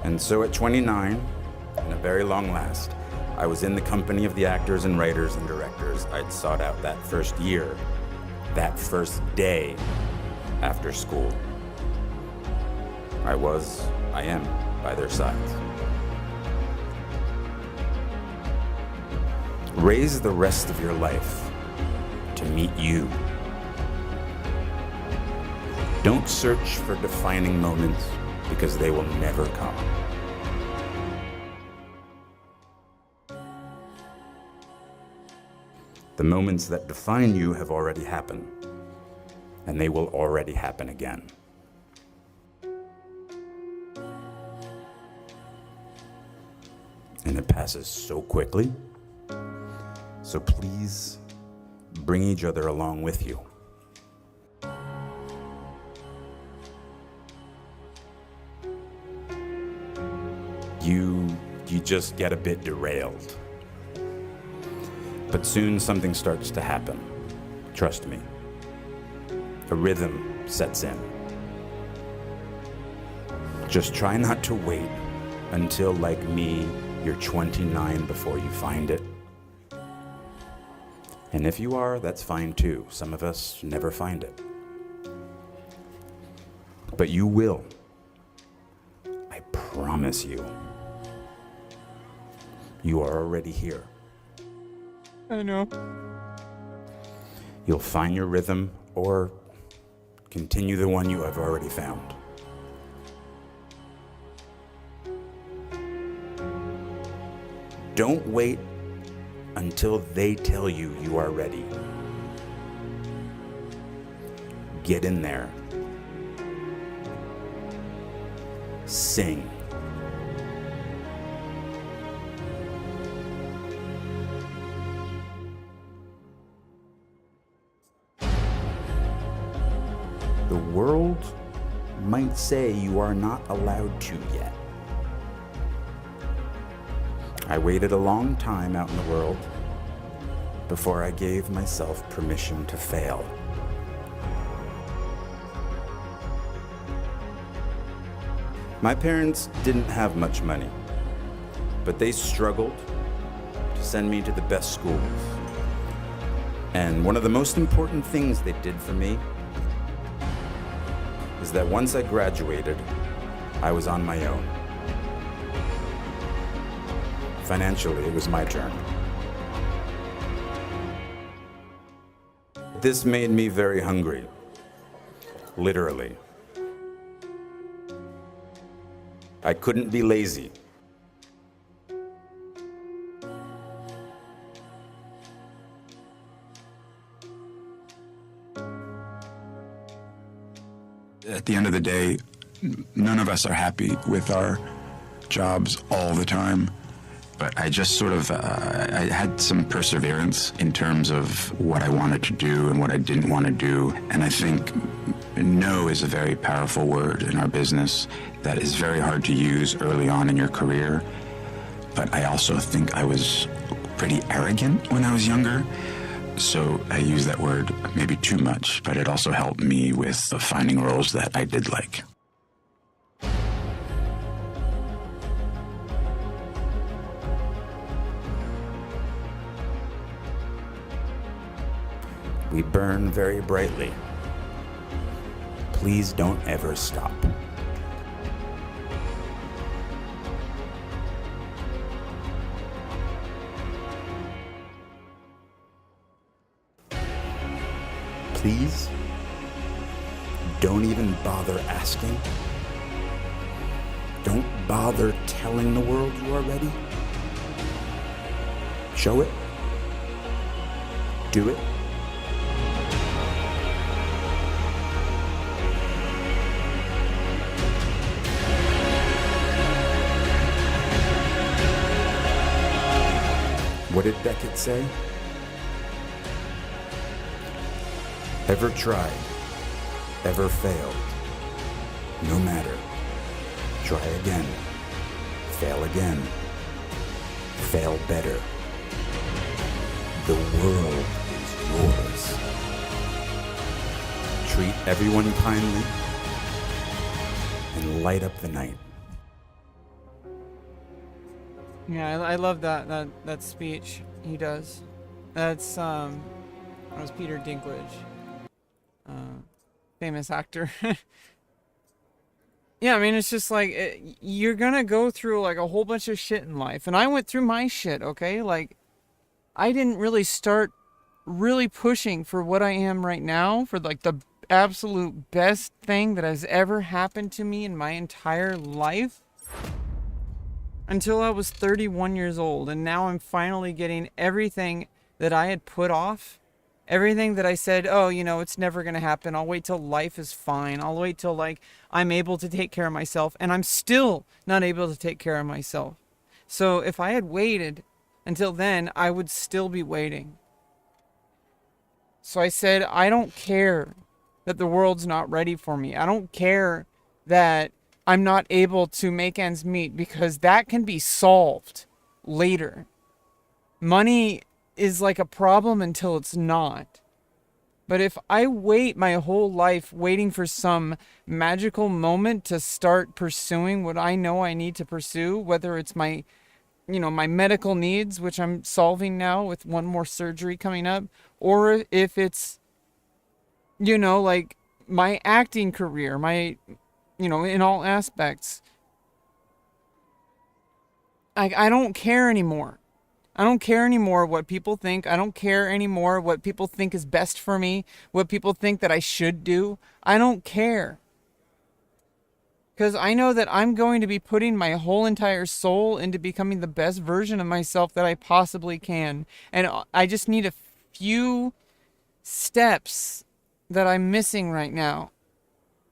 And so at 29, in a very long last, I was in the company of the actors and writers and directors I'd sought out that first year, that first day after school. I am by their sides. Raise the rest of your life to meet you. Don't search for defining moments because they will never come. The moments that define you have already happened, and they will already happen again. And it passes so quickly, so please bring each other along with you. You just get a bit derailed. But soon something starts to happen. Trust me. A rhythm sets in. Just try not to wait until, like me, you're 29 before you find it. And if you are, that's fine too. Some of us never find it. But you will. I promise you. You are already here. I know. You'll find your rhythm or continue the one you have already found. Don't wait until they tell you you are ready. Get in there. Sing. The world might say you are not allowed to yet. I waited a long time out in the world before I gave myself permission to fail. My parents didn't have much money, but they struggled to send me to the best schools. And one of the most important things they did for me is that once I graduated, I was on my own. Financially, it was my turn. This made me very hungry, literally. I couldn't be lazy. At the end of the day, none of us are happy with our jobs all the time. But I just sort of, I had some perseverance in terms of what I wanted to do and what I didn't want to do. And I think no is a very powerful word in our business that is very hard to use early on in your career. But I also think I was pretty arrogant when I was younger. So I use that word maybe too much, but it also helped me with finding roles that I did like. We burn very brightly. Please don't ever stop. Please don't even bother asking Don't bother telling the world you are ready. Show it. Do it. What did Beckett say? Ever tried, ever failed, no matter. Try again, fail again, fail better. The world is yours. Treat everyone kindly and light up the night. Yeah, I love that speech he does. That's that was Peter Dinklage, famous actor. Yeah, I mean, it's just like you're gonna go through like a whole bunch of shit in life, and I went through my shit. Okay, like I didn't really start really pushing for what I am right now, for like the absolute best thing that has ever happened to me in my entire life, until I was 31 years old. And now I'm finally getting everything that I had put off. Everything that I said, oh, you know, it's never going to happen. I'll wait till life is fine. I'll wait till like I'm able to take care of myself. And I'm still not able to take care of myself. So if I had waited until then, I would still be waiting. So I said, I don't care that the world's not ready for me. I don't care that I'm not able to make ends meet, because that can be solved later. Money is like a problem until it's not. But if I wait my whole life waiting for some magical moment to start pursuing what I know I need to pursue, whether it's my, you know, my medical needs, which I'm solving now with one more surgery coming up, or if it's, you know, like my acting career, my, you know, in all aspects, I don't care anymore. I don't care anymore what people think. I don't care anymore what people think is best for me, what people think that I should do. I don't care. Because I know that I'm going to be putting my whole entire soul into becoming the best version of myself that I possibly can. And I just need a few steps that I'm missing right now.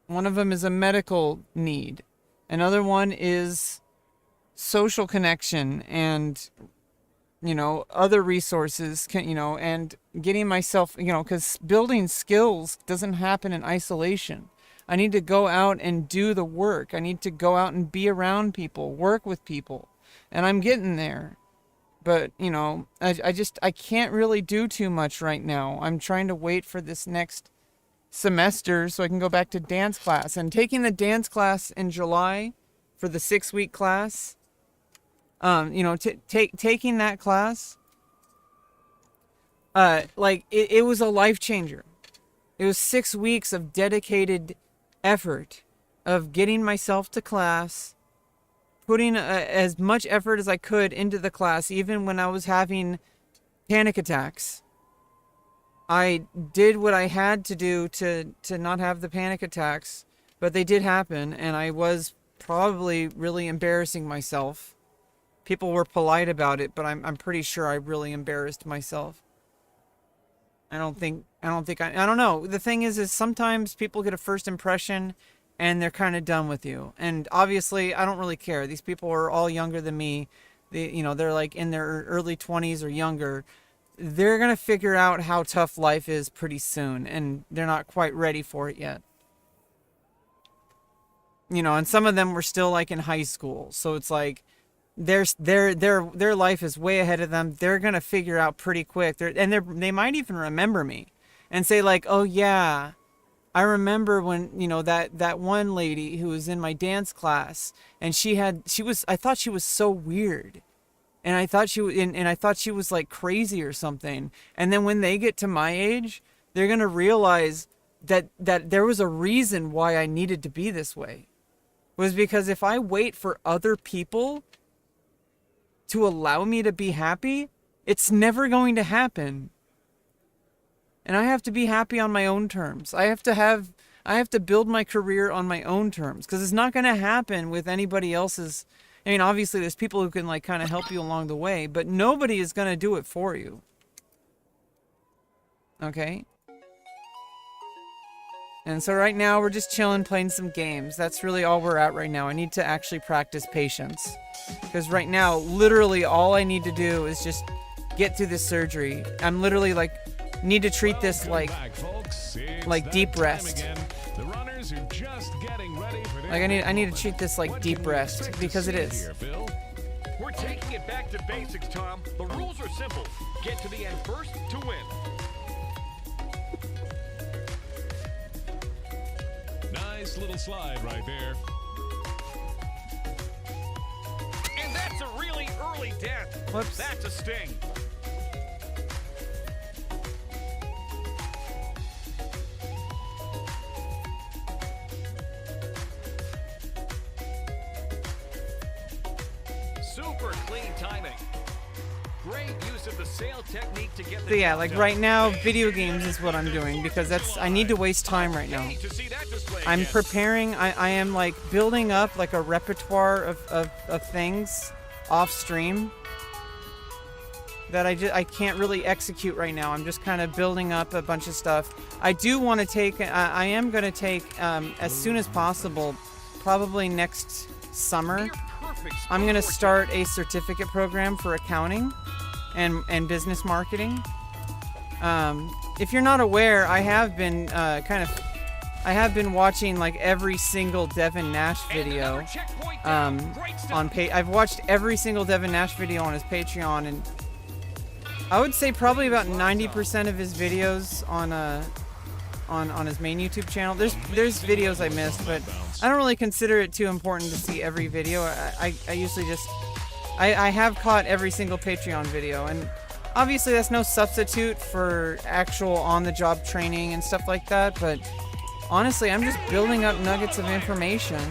One of them is a medical need. Another one is social connection and, you know, other resources, you know, and getting myself, you know, because building skills doesn't happen in isolation. I need to go out and do the work. I need to go out and be around people, work with people. And I'm getting there. But, you know, I can't really do too much right now. I'm trying to wait for this next semester so I can go back to dance class. And taking the dance class in July for the 6-week class, you know, taking that class, like it was a life changer. It was 6 weeks of dedicated effort of getting myself to class, putting as much effort as I could into the class, even when I was having panic attacks. I did what I had to do to not have the panic attacks, but they did happen, and I was probably really embarrassing myself. People were polite about it, but I'm pretty sure I really embarrassed myself. I don't know. The thing is sometimes people get a first impression and they're kind of done with you. And obviously, I don't really care. These people are all younger than me. They're like in their early 20s or younger. They're going to figure out how tough life is pretty soon, and they're not quite ready for it yet. You know, and some of them were still like in high school. So it's like their life is way ahead of them. They're going to figure out pretty quick. They might even remember me and say like, "Oh yeah, I remember when, you know, that one lady who was in my dance class, and I thought she was so weird. And I thought she was like crazy or something." And then when they get to my age, they're going to realize that there was a reason why I needed to be this way. It was because if I wait for other people to allow me to be happy, it's never going to happen. And I have to be happy on my own terms. I have I have to build my career on my own terms, because it's not going to happen with anybody else's. I mean, obviously there's people who can like kind of help you along the way, but nobody is going to do it for you. Okay? And so right now we're just chilling, playing some games. That's really all we're at right now. I need to actually practice patience. Because right now, literally all I need to do is just get through this surgery. I'm literally like, need to treat this like deep rest. Like I need to treat this like deep rest, because it is. We're taking it back to basics, Tom. The rules are simple. Get to the end first to win. Nice little slide right there. And that's a really early death. Whoops. That's a sting. Super clean timing. Great use of the sail technique to get the So yeah, job like done. right now, video games is what I'm doing, because I need to waste time right now. To see that display I'm again. preparing, I am like building up like a repertoire of things off stream that I can't really execute right now. I'm just kind of building up a bunch of stuff. I do want to take, I am going to take as soon as possible, probably next summer, I'm going to start a certificate program for accounting and business marketing. If you're not aware, I have been I have been watching like every single Devin Nash video I've watched every single Devin Nash video on his Patreon, and I would say probably about 90% of his videos on his main YouTube channel. There's videos I missed, but I don't really consider it too important to see every video. I usually just I have caught every single Patreon video, and obviously that's no substitute for actual on-the-job training and stuff like that, but honestly, I'm just building up nuggets of information.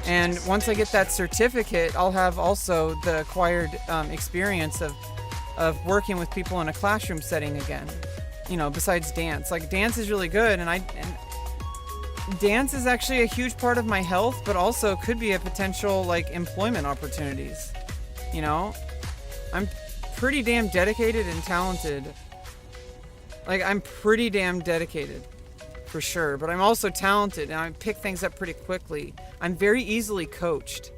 And once I get that certificate, I'll have also the acquired experience of working with people in a classroom setting again. You know, besides dance. Like, dance is really good, and dance is actually a huge part of my health, but also could be a potential, like, employment opportunities. You know? I'm pretty damn dedicated and talented. Like, I'm pretty damn dedicated, for sure, but I'm also talented, and I pick things up pretty quickly. I'm very easily coached,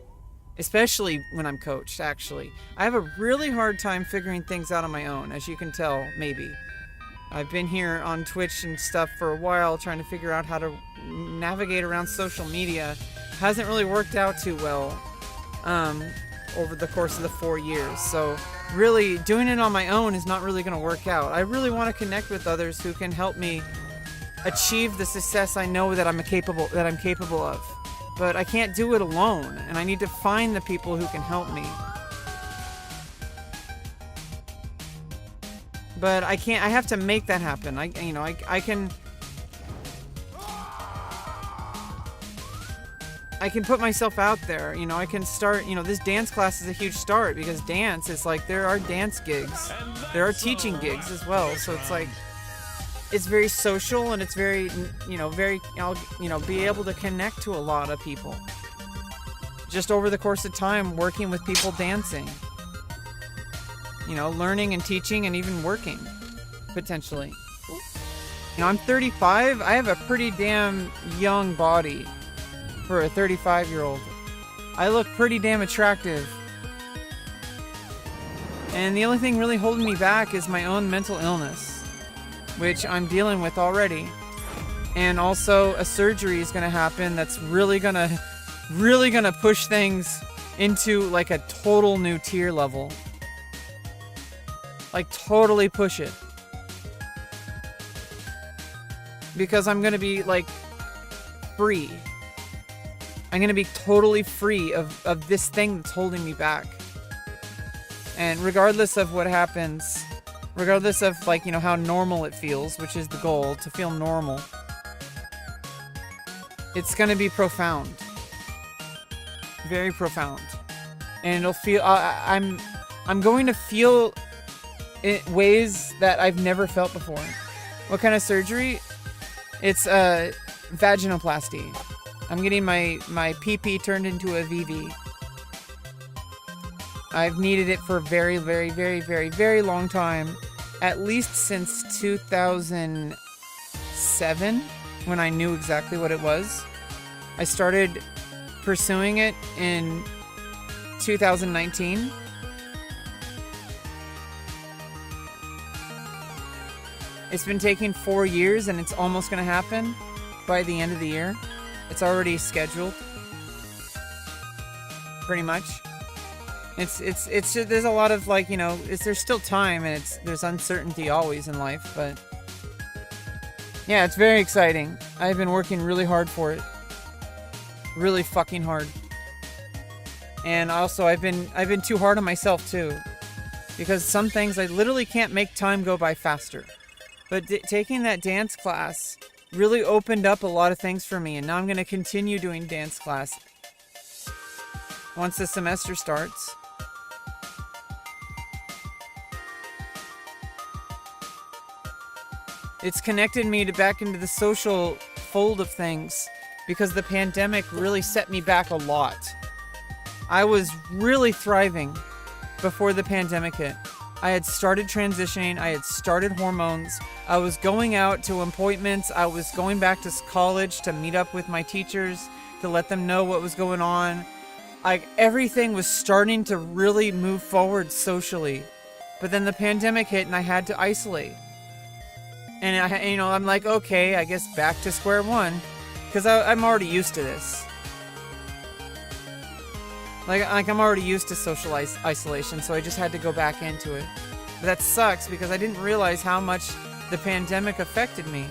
especially when I'm coached, actually. I have a really hard time figuring things out on my own, as you can tell, maybe. I've been here on Twitch and stuff for a while, trying to figure out how to navigate around social media. Hasn't really worked out too well over the course of the 4 years. So really, doing it on my own is not really going to work out. I really want to connect with others who can help me achieve the success I know that I'm capable of. But I can't do it alone, and I need to find the people who can help me. But I can't. I have to make that happen. I can put myself out there. You know, I can start. You know, this dance class is a huge start, because dance is like, there are dance gigs, there are teaching gigs as well. So it's like, it's very social, and it's very, I'll be able to connect to a lot of people just over the course of time, working with people dancing. You know, learning and teaching and even working, potentially. You know, I'm 35. I have a pretty damn young body for a 35-year-old. I look pretty damn attractive. And the only thing really holding me back is my own mental illness, which I'm dealing with already. And also a surgery is going to happen that's really going to push things into like a total new tier level. Like, totally push it. Because I'm gonna be, like, free. I'm gonna be totally free of this thing that's holding me back. And regardless of what happens, regardless of, like, you know, how normal it feels, which is the goal, to feel normal, it's gonna be profound. Very profound. And it'll feel, I'm going to feel in ways that I've never felt before. What kind of surgery? It's vaginoplasty. I'm getting my PP turned into a VV. I've needed it for a very, very, very, very, very long time. At least since 2007, when I knew exactly what it was. I started pursuing it in 2019. It's been taking 4 years, and it's almost going to happen by the end of the year. It's already scheduled, pretty much. It's there's a lot of, like, you know, there's still time, and there's uncertainty always in life, but yeah, it's very exciting. I've been working really hard for it, really fucking hard, and also I've been too hard on myself too, because some things I literally can't make time go by faster. But taking that dance class really opened up a lot of things for me, and now I'm going to continue doing dance class once the semester starts. It's connected me back into the social fold of things, because the pandemic really set me back a lot. I was really thriving before the pandemic hit. I had started transitioning, I had started hormones, I was going out to appointments, I was going back to college to meet up with my teachers, to let them know what was going on. Like, everything was starting to really move forward socially. But then the pandemic hit and I had to isolate. And I'm like, okay, I guess back to square one, because I'm already used to this. Like I'm already used to social isolation, so I just had to go back into it. But that sucks, because I didn't realize how much the pandemic affected me.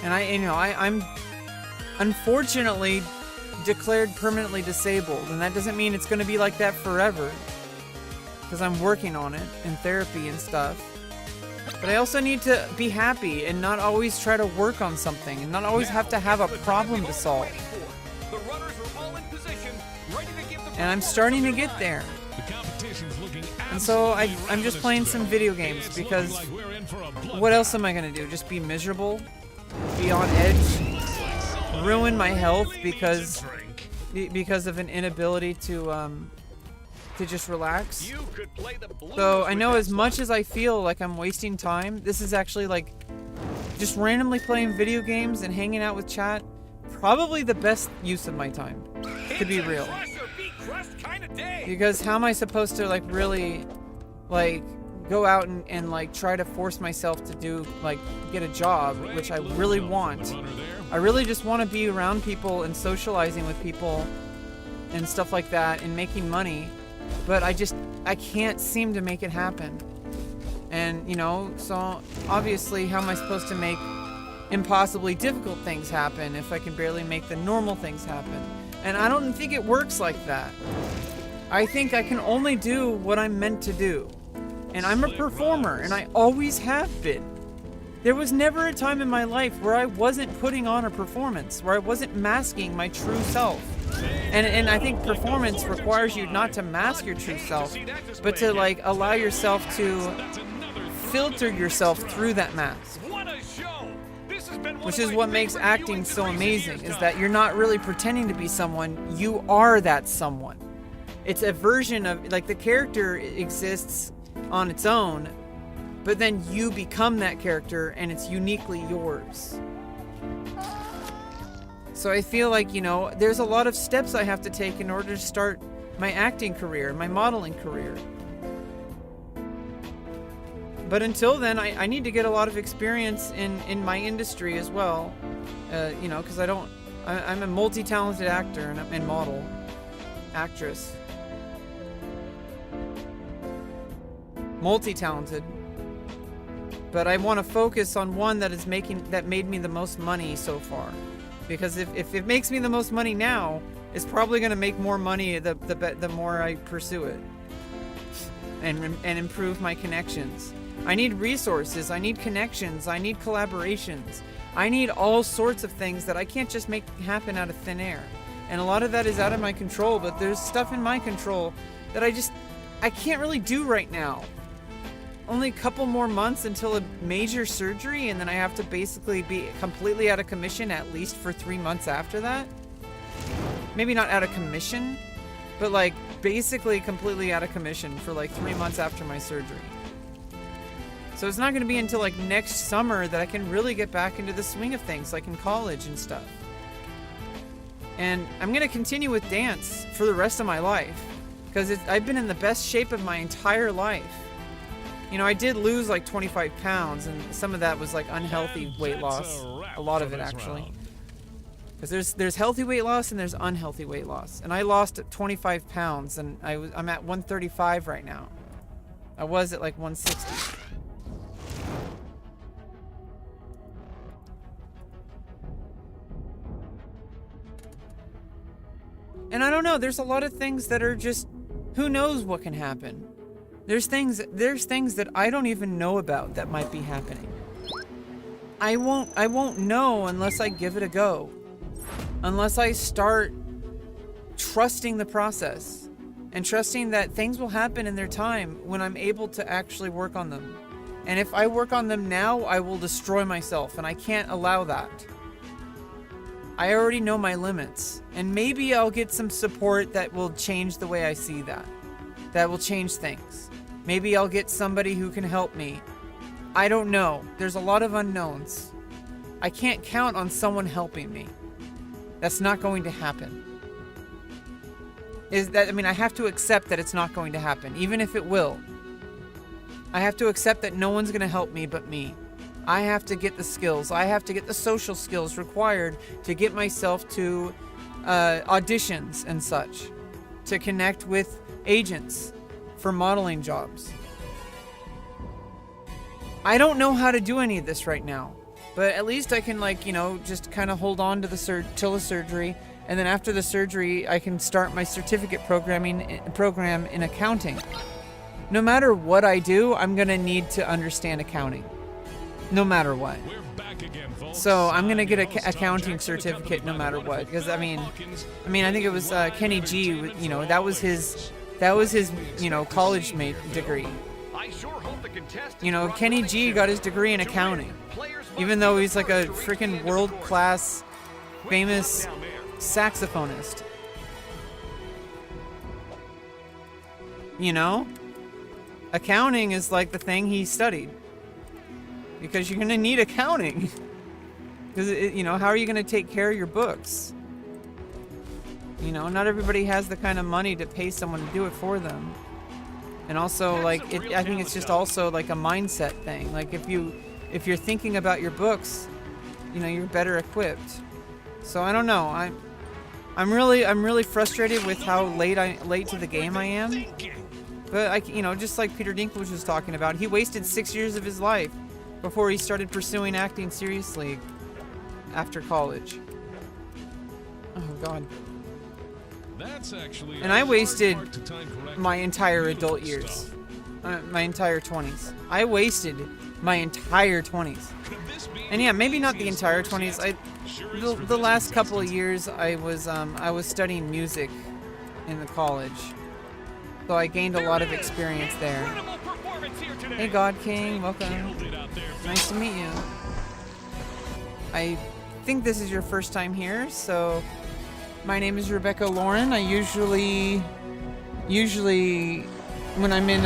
And I'm unfortunately declared permanently disabled, and that doesn't mean it's going to be like that forever, because I'm working on it in therapy and stuff. But I also need to be happy and not always try to work on something, and not always have to have a problem to solve. And I'm starting to get there. And so I'm just playing some video games, because what else am I going to do? Just be miserable? Be on edge? Ruin my health because of an inability to just relax? So I know, as much as I feel like I'm wasting time, this is actually, like, just randomly playing video games and hanging out with chat, probably the best use of my time, to be real. Because how am I supposed to, like, really, like, go out and like try to force myself to do, like, get a job, which I really want. I really just want to be around people and socializing with people and stuff like that and making money, but I can't seem to make it happen. And, you know, so obviously, how am I supposed to make impossibly difficult things happen if I can barely make the normal things happen? And I don't think it works like that. I think I can only do what I'm meant to do. And I'm a performer, and I always have been. There was never a time in my life where I wasn't putting on a performance, where I wasn't masking my true self. And I think performance requires you not to mask your true self, but to, like, allow yourself to filter yourself through that mask. Which is what makes acting so amazing, is that you're not really pretending to be someone, you are that someone. It's a version of, like, the character exists on its own, but then you become that character and it's uniquely yours. So I feel like, you know, there's a lot of steps I have to take in order to start my acting career, my modeling career. But until then, I need to get a lot of experience in my industry as well, you know, because I'm a multi-talented actor and model, actress. Multi-talented. But I want to focus on one that made me the most money so far. Because if it makes me the most money now, it's probably going to make more money the more I pursue it. And improve my connections. I need resources, I need connections, I need collaborations. I need all sorts of things that I can't just make happen out of thin air. And a lot of that is out of my control, but there's stuff in my control that I can't really do right now. only a couple more months until a major surgery, and then I have to basically be completely out of commission at least for 3 months after that. Maybe not out of commission, but like basically completely out of commission for like 3 months after my surgery. So it's not going to be until like next summer that I can really get back into the swing of things, like in college and stuff. And I'm going to continue with dance for the rest of my life, because I've been in the best shape of my entire life. You know, I did lose like 25 pounds, and some of that was like unhealthy weight loss. A lot of it, actually. Because there's healthy weight loss and there's unhealthy weight loss. And I lost 25 pounds, and I'm at 135 right now. I was at like 160. And I don't know, there's a lot of things that are just, who knows what can happen. There's things that I don't even know about that might be happening. I won't know unless I give it a go. Unless I start trusting the process and trusting that things will happen in their time when I'm able to actually work on them. And if I work on them now, I will destroy myself, and I can't allow that. I already know my limits, and maybe I'll get some support that will change the way I see that. That will change things. Maybe I'll get somebody who can help me. I don't know. There's a lot of unknowns. I can't count on someone helping me. That's not going to happen. I have to accept that it's not going to happen, even if it will. I have to accept that no one's going to help me but me. I have to get the skills. I have to get the social skills required to get myself to auditions and such, to connect with agents for modeling jobs. I don't know how to do any of this right now, but at least I can, like, you know, just kind of hold on to till the surgery, and then after the surgery, I can start my certificate program in accounting. No matter what I do, I'm gonna need to understand accounting. No matter what. So I'm gonna get an accounting certificate no matter what, because I mean, I think it was Kenny G. You know, that was his, you know, college degree. You know, Kenny G got his degree in accounting, even though he's like a freaking world-class, famous saxophonist. You know, accounting is like the thing he studied. Because you're going to need accounting. Because, you know, how are you going to take care of your books? You know, not everybody has the kind of money to pay someone to do it for them. And also, like, I think it's just also like a mindset thing. Like, if you're thinking about your books, you know, you're better equipped. So I don't know. I'm really frustrated with how late to the game I am. But you know, just like Peter Dinklage was talking about, he wasted 6 years of his life before he started pursuing acting seriously after college. Oh God. That's actually, and I wasted my entire adult years. My entire 20s. I wasted my entire 20s. And yeah, maybe not the entire 20s. The last couple of years I was studying music in the college. So I gained a lot of experience there. Hey God King, welcome. Nice to meet you. I think this is your first time here, so my name is Rebecca Lauren. I usually when I'm in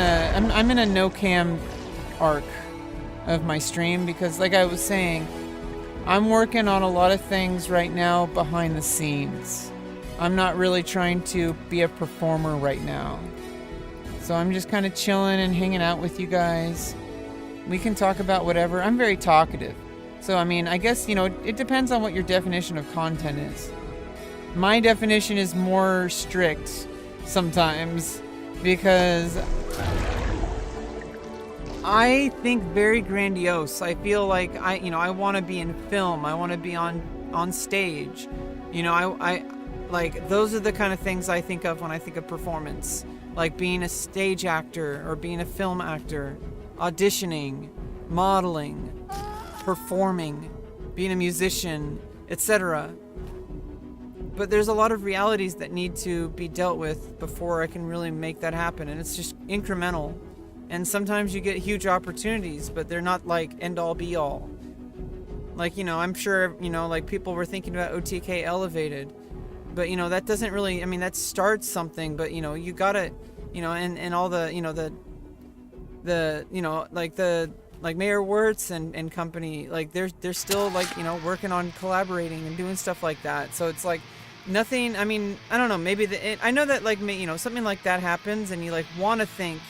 a no cam arc of my stream, because like I was saying, I'm working on a lot of things right now behind the scenes. I'm not really trying to be a performer right now. So I'm just kind of chilling and hanging out with you guys. We can talk about whatever. I'm very talkative. So, I mean, I guess, you know, it depends on what your definition of content is. My definition is more strict sometimes because I think very grandiose. I feel like I want to be in film. I want to be on stage. You know, I like, those are the kind of things I think of when I think of performance. Like being a stage actor or being a film actor, auditioning, modeling, performing, being a musician, etc. But there's a lot of realities that need to be dealt with before I can really make that happen, and it's just incremental. And sometimes you get huge opportunities, but they're not like end all be all. Like, you know, I'm sure, you know, like people were thinking about OTK Elevated, but you know, that doesn't really, I mean, that starts something, but you know, you gotta, you know, and all the, you know, you know, like Mayor Wirtz and company, like they're still like, you know, working on collaborating and doing stuff like that. So it's like nothing, I mean, I don't know, maybe I know that like, you know, something like that happens and you like want to think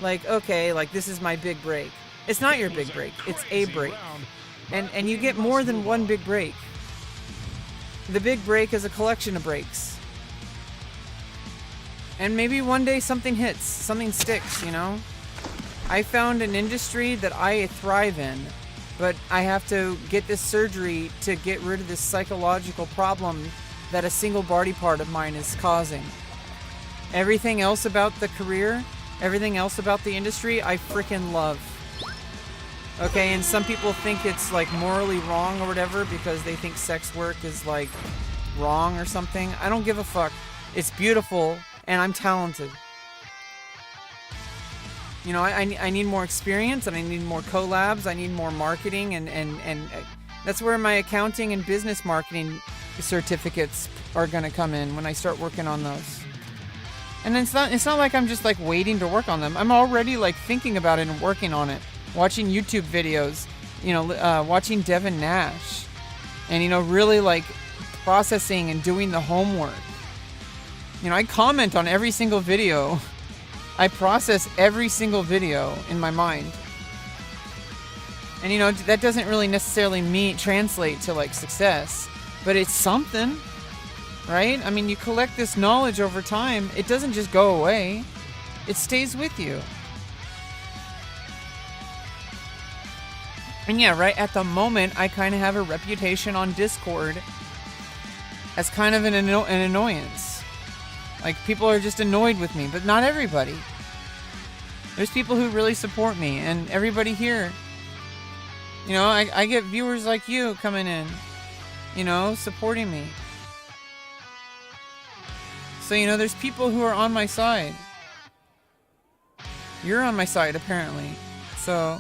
like, okay, like this is my big break. It's not your big break, it's a break. And you get more than one big break. The big break is a collection of breaks. And maybe one day something hits, something sticks, you know? I found an industry that I thrive in, but I have to get this surgery to get rid of this psychological problem that a single body part of mine is causing. Everything else about the career, everything else about the industry, I freaking love. Okay, and some people think it's like morally wrong or whatever because they think sex work is like wrong or something. I don't give a fuck. It's beautiful and I'm talented. You know, I need more experience and I need more collabs. I need more marketing and that's where my accounting and business marketing certificates are going to come in when I start working on those. And it's not like I'm just like waiting to work on them. I'm already like thinking about it and working on it. Watching YouTube videos, you know, watching Devin Nash, and, you know, really like processing and doing the homework. You know, I comment on every single video. I process every single video in my mind. And, you know, that doesn't really necessarily translate to like success, but it's something, right? I mean, you collect this knowledge over time. It doesn't just go away. It stays with you. And yeah, right at the moment, I kind of have a reputation on Discord as kind of an annoyance. Like, people are just annoyed with me, but not everybody. There's people who really support me, and everybody here. You know, I get viewers like you coming in, you know, supporting me. So, you know, there's people who are on my side. You're on my side, apparently. So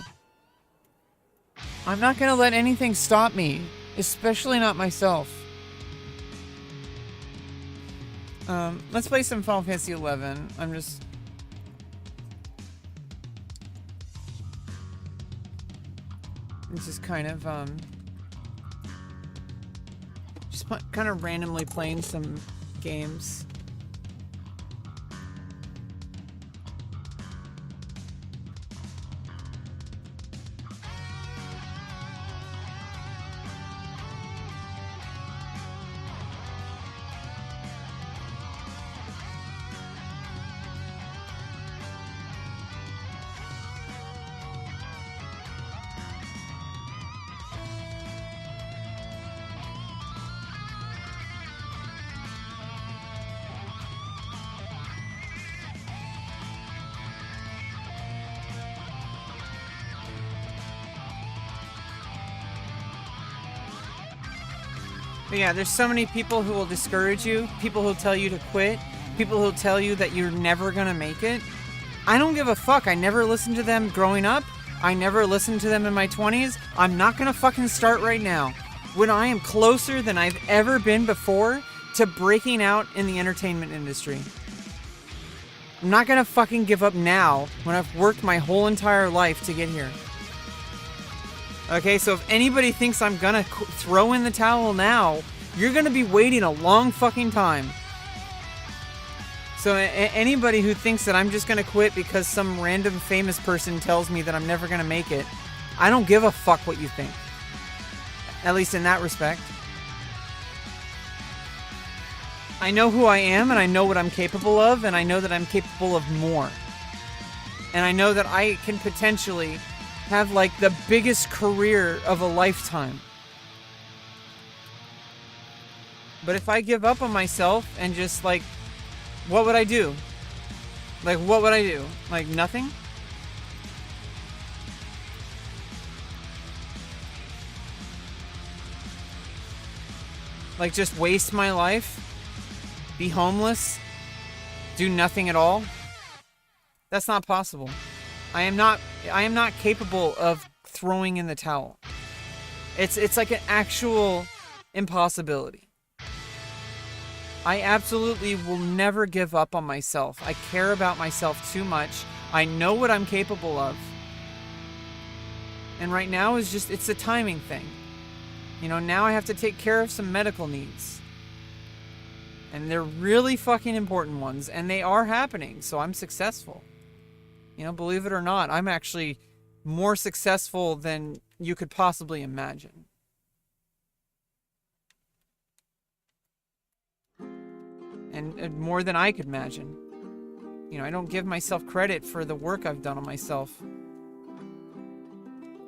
I'm not going to let anything stop me, especially not myself. Let's play some Final Fantasy 11. I'm just... It's just kind of, just kind of randomly playing some games. But yeah, there's so many people who will discourage you, people who'll tell you to quit, people who'll tell you that you're never gonna make it. I don't give a fuck. I never listened to them growing up. I never listened to them in my 20s. I'm not gonna fucking start right now. When I am closer than I've ever been before to breaking out in the entertainment industry. I'm not gonna fucking give up now when I've worked my whole entire life to get here. Okay, so if anybody thinks I'm gonna throw in the towel now, you're gonna be waiting a long fucking time. So anybody who thinks that I'm just gonna quit because some random famous person tells me that I'm never gonna make it, I don't give a fuck what you think. At least in that respect. I know who I am, and I know what I'm capable of, and I know that I'm capable of more. And I know that I can potentially have like the biggest career of a lifetime. But if I give up on myself and just like, what would I do? Like, what would I do? Like, nothing? Like, just waste my life? Be homeless? Do nothing at all? That's not possible. I am not capable of throwing in the towel. It's like an actual impossibility. I absolutely will never give up on myself. I care about myself too much. I know what I'm capable of. And right now is just, it's a timing thing. You know, now I have to take care of some medical needs. And they're really fucking important ones. And they are happening. So I'm successful. You know, believe it or not, I'm actually more successful than you could possibly imagine. And more than I could imagine. You know, I don't give myself credit for the work I've done on myself.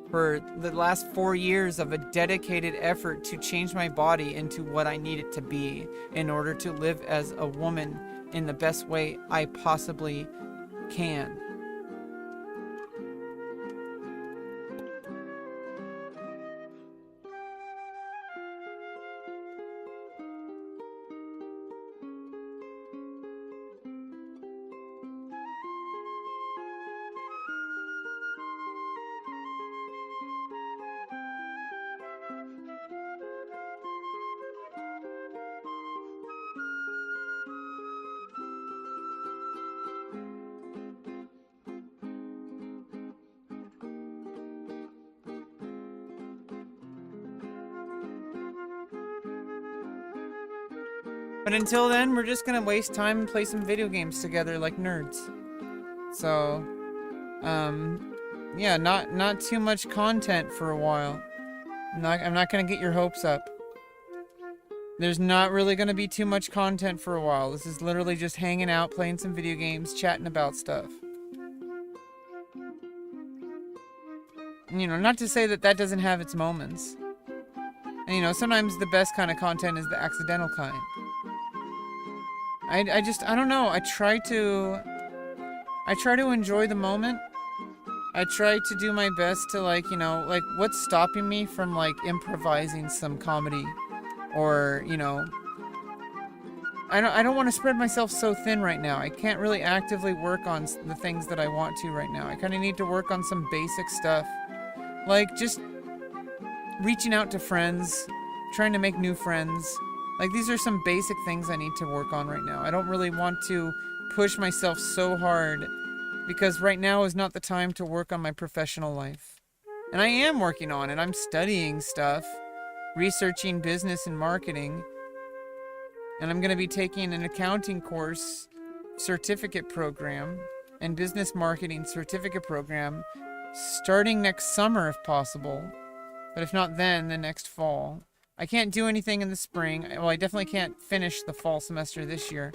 For the last 4 years of a dedicated effort to change my body into what I need it to be in order to live as a woman in the best way I possibly can. But until then, we're just gonna waste time and play some video games together like nerds. So, yeah, not too much content for a while. I'm not gonna get your hopes up. There's not really gonna be too much content for a while. This is literally just hanging out, playing some video games, chatting about stuff. You know, not to say that that doesn't have its moments. And, you know, sometimes the best kind of content is the accidental kind. I don't know. I try to enjoy the moment. I try to do my best to, like, you know, like, what's stopping me from, like, improvising some comedy? Or, you know, I don't want to spread myself so thin right now. I can't really actively work on the things that I want to right now. I kind of need to work on some basic stuff. Like, just reaching out to friends, trying to make new friends. Like, these are some basic things I need to work on right now. I don't really want to push myself so hard because right now is not the time to work on my professional life. And I am working on it. I'm studying stuff, researching business and marketing. And I'm going to be taking an accounting course certificate program and business marketing certificate program starting next summer if possible. But if not then next fall. I can't do anything in the spring. Well, I definitely can't finish the fall semester this year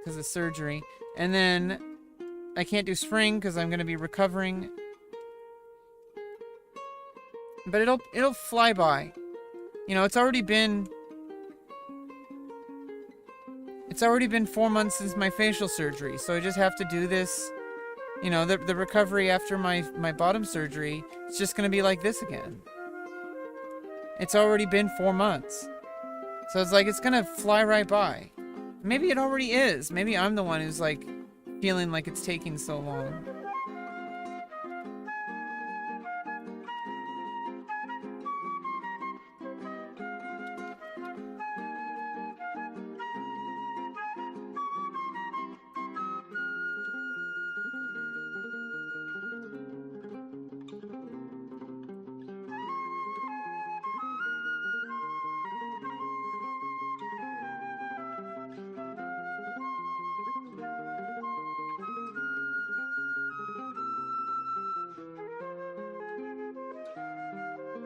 because of surgery. And then I can't do spring because I'm going to be recovering. But it'll fly by. You know, it's already been 4 months since my facial surgery, so I just have to do this. You know, the recovery after my bottom surgery, it's just going to be like this again. It's already been 4 months. So it's like, it's gonna fly right by. Maybe it already is. Maybe I'm the one who's like, feeling like it's taking so long.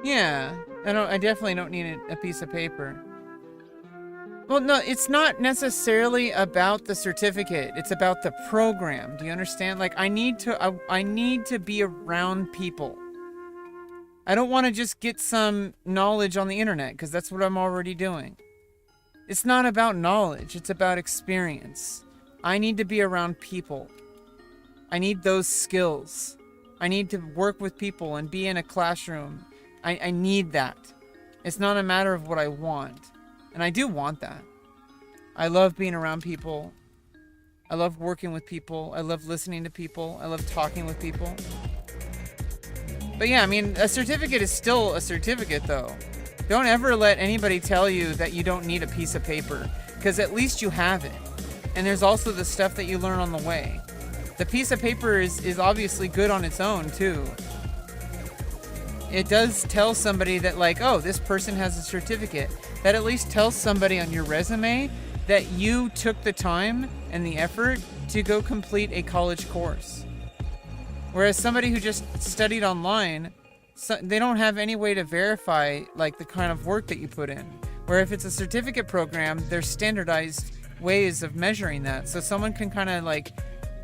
Yeah, I definitely don't need a piece of paper. Well, no, it's not necessarily about the certificate. It's about the program. Do you understand? Like, I need to be around people. I don't want to just get some knowledge on the internet, because that's what I'm already doing. It's not about knowledge. It's about experience. I need to be around people. I need those skills. I need to work with people and be in a classroom. I need that. It's not a matter of what I want. And I do want that. I love being around people. I love working with people. I love listening to people. I love talking with people. But yeah, I mean, a certificate is still a certificate, though. Don't ever let anybody tell you that you don't need a piece of paper, because at least you have it. And there's also the stuff that you learn on the way. The piece of paper is obviously good on its own, too. It does tell somebody that, like, oh, this person has a certificate. That at least tells somebody on your resume that you took the time and the effort to go complete a college course. Whereas somebody who just studied online, they don't have any way to verify, like, the kind of work that you put in. Where if it's a certificate program, there's standardized ways of measuring that. So someone can kind of, like,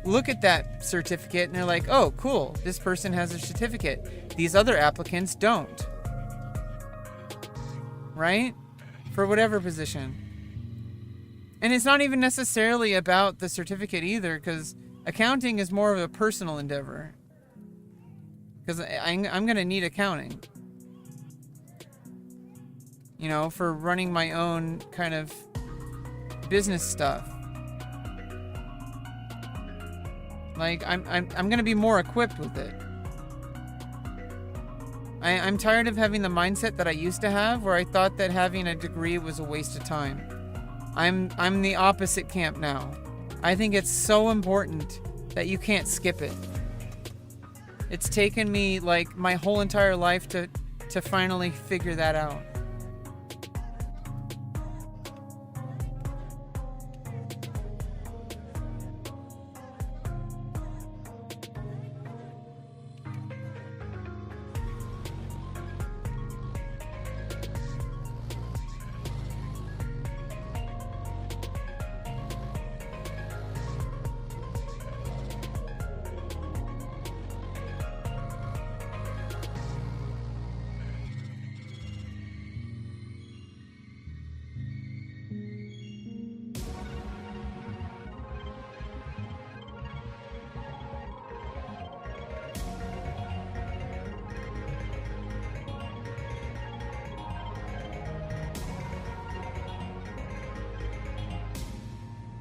look at that certificate and they're like, oh, cool, this person has a certificate. These other applicants don't. Right? For whatever position. And it's not even necessarily about the certificate either, because accounting is more of a personal endeavor. Because I'm going to need accounting. You know, for running my own kind of business stuff. Like, I'm going to be more equipped with it. I'm tired of having the mindset that I used to have, where I thought that having a degree was a waste of time. I'm the opposite camp now. I think it's so important that you can't skip it. It's taken me, like, my whole entire life to finally figure that out.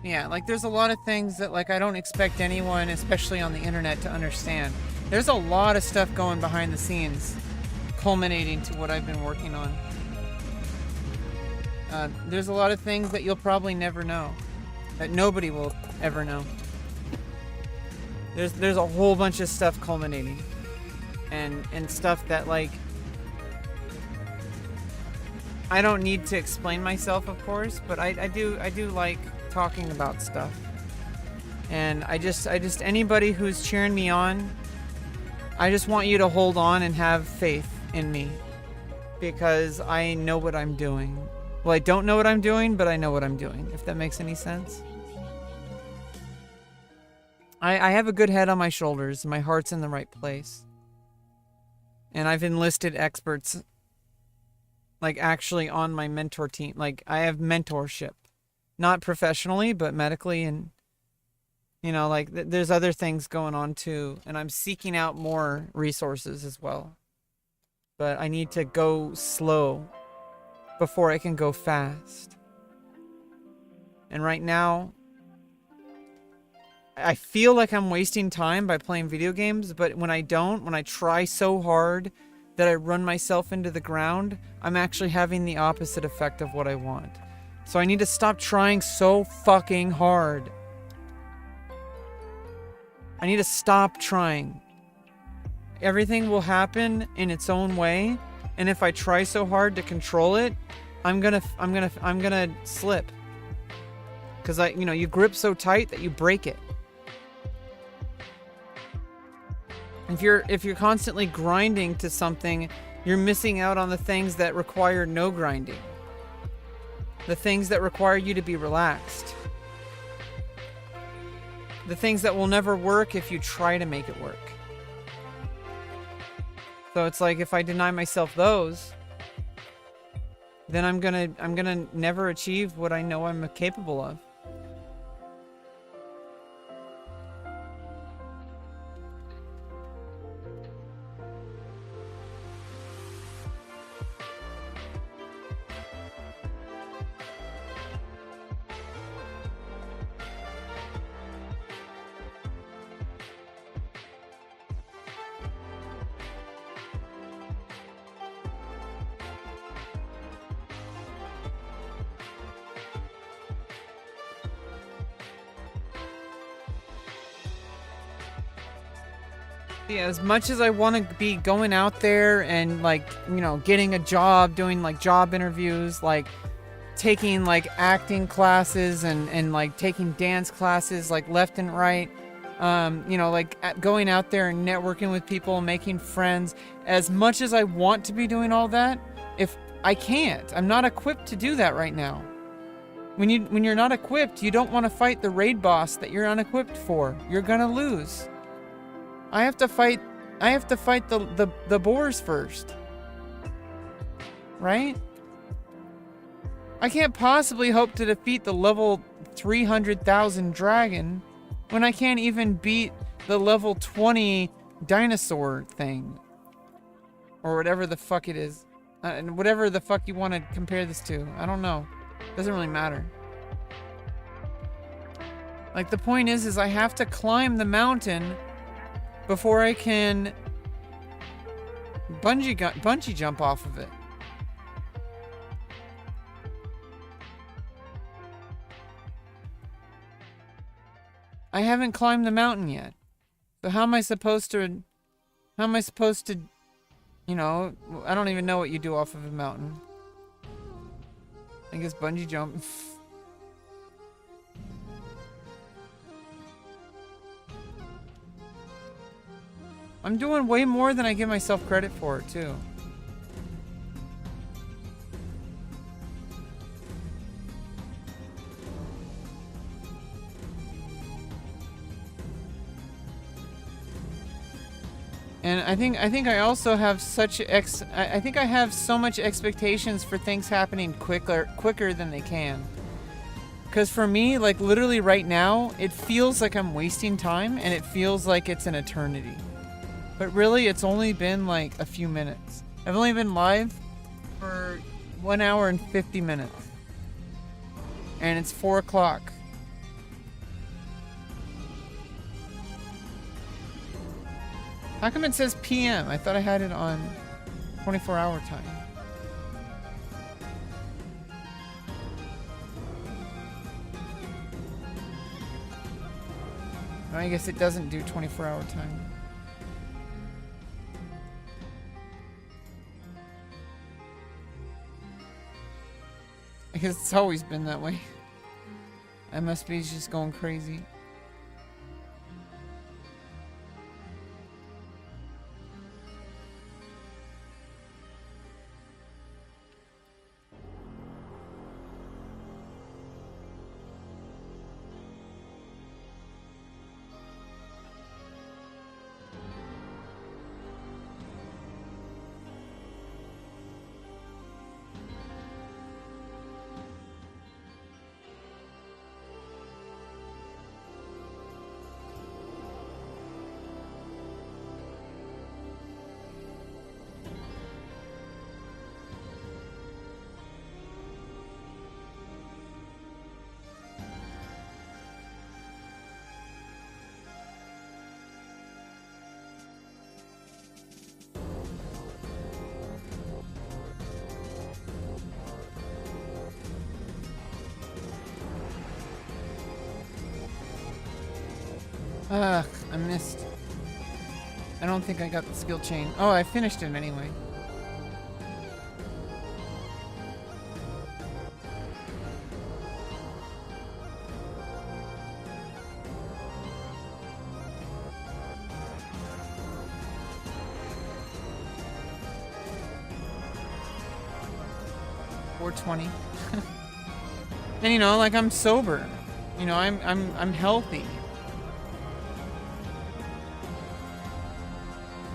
Yeah, like, there's a lot of things that, like, I don't expect anyone, especially on the internet, to understand. There's a lot of stuff going behind the scenes, culminating to what I've been working on. There's a lot of things that you'll probably never know, that nobody will ever know. There's a whole bunch of stuff culminating, and stuff that, like, I don't need to explain myself, of course, but I do like talking about stuff. And I just anybody who's cheering me on, I just want you to hold on and have faith in me, because I know what I'm doing. Well, I don't know what I'm doing, but I know what I'm doing, if that makes any sense. I have a good head on my shoulders. My heart's in the right place. And I've enlisted experts, like, actually on my mentor team. Like, I have mentorship. Not professionally, but medically, and, you know, like, there's other things going on too, and I'm seeking out more resources as well. But I need to go slow before I can go fast. And right now, I feel like I'm wasting time by playing video games, but when I try so hard that I run myself into the ground, I'm actually having the opposite effect of what I want. So I need to stop trying so fucking hard. I need to stop trying. Everything will happen in its own way, and if I try so hard to control it, I'm gonna slip. Because you grip so tight that you break it. If you're constantly grinding to something, you're missing out on the things that require no grinding. The things that require you to be relaxed. The things that will never work if you try to make it work. So it's like, if I deny myself those, then I'm gonna never achieve what I know I'm capable of. Yeah, as much as I want to be going out there and like, you know, getting a job, doing like job interviews, like taking like acting classes and like taking dance classes like left and right, you know, like going out there and networking with people, making friends. As much as I want to be doing all that, if I can't, I'm not equipped to do that right now. When you're not equipped, you don't want to fight the raid boss that you're unequipped for. You're gonna lose. I have to fight the boars first. Right? I can't possibly hope to defeat the level 300,000 dragon when I can't even beat the level 20 dinosaur thing. Or whatever the fuck it is. And whatever the fuck you want to compare this to. I don't know. Doesn't really matter. Like, the point is I have to climb the mountain before I can bungee jump off of it. I haven't climbed the mountain yet. So how am I supposed to, you know, I don't even know what you do off of a mountain. I guess bungee jump. I'm doing way more than I give myself credit for, too. And I think I also have such I think I have so much expectations for things happening quicker than they can. Because for me, like literally right now, it feels like I'm wasting time and it feels like it's an eternity. But really, it's only been like a few minutes. I've only been live for 1 hour and 50 minutes. And it's 4 o'clock. How come it says PM? I thought I had it on 24-hour time. I guess it doesn't do 24-hour time. I guess it's always been that way. I must be just going crazy. Ugh, I missed. I don't think I got the skill chain. Oh, I finished it anyway. $420. And you know, like I'm sober. You know, I'm healthy.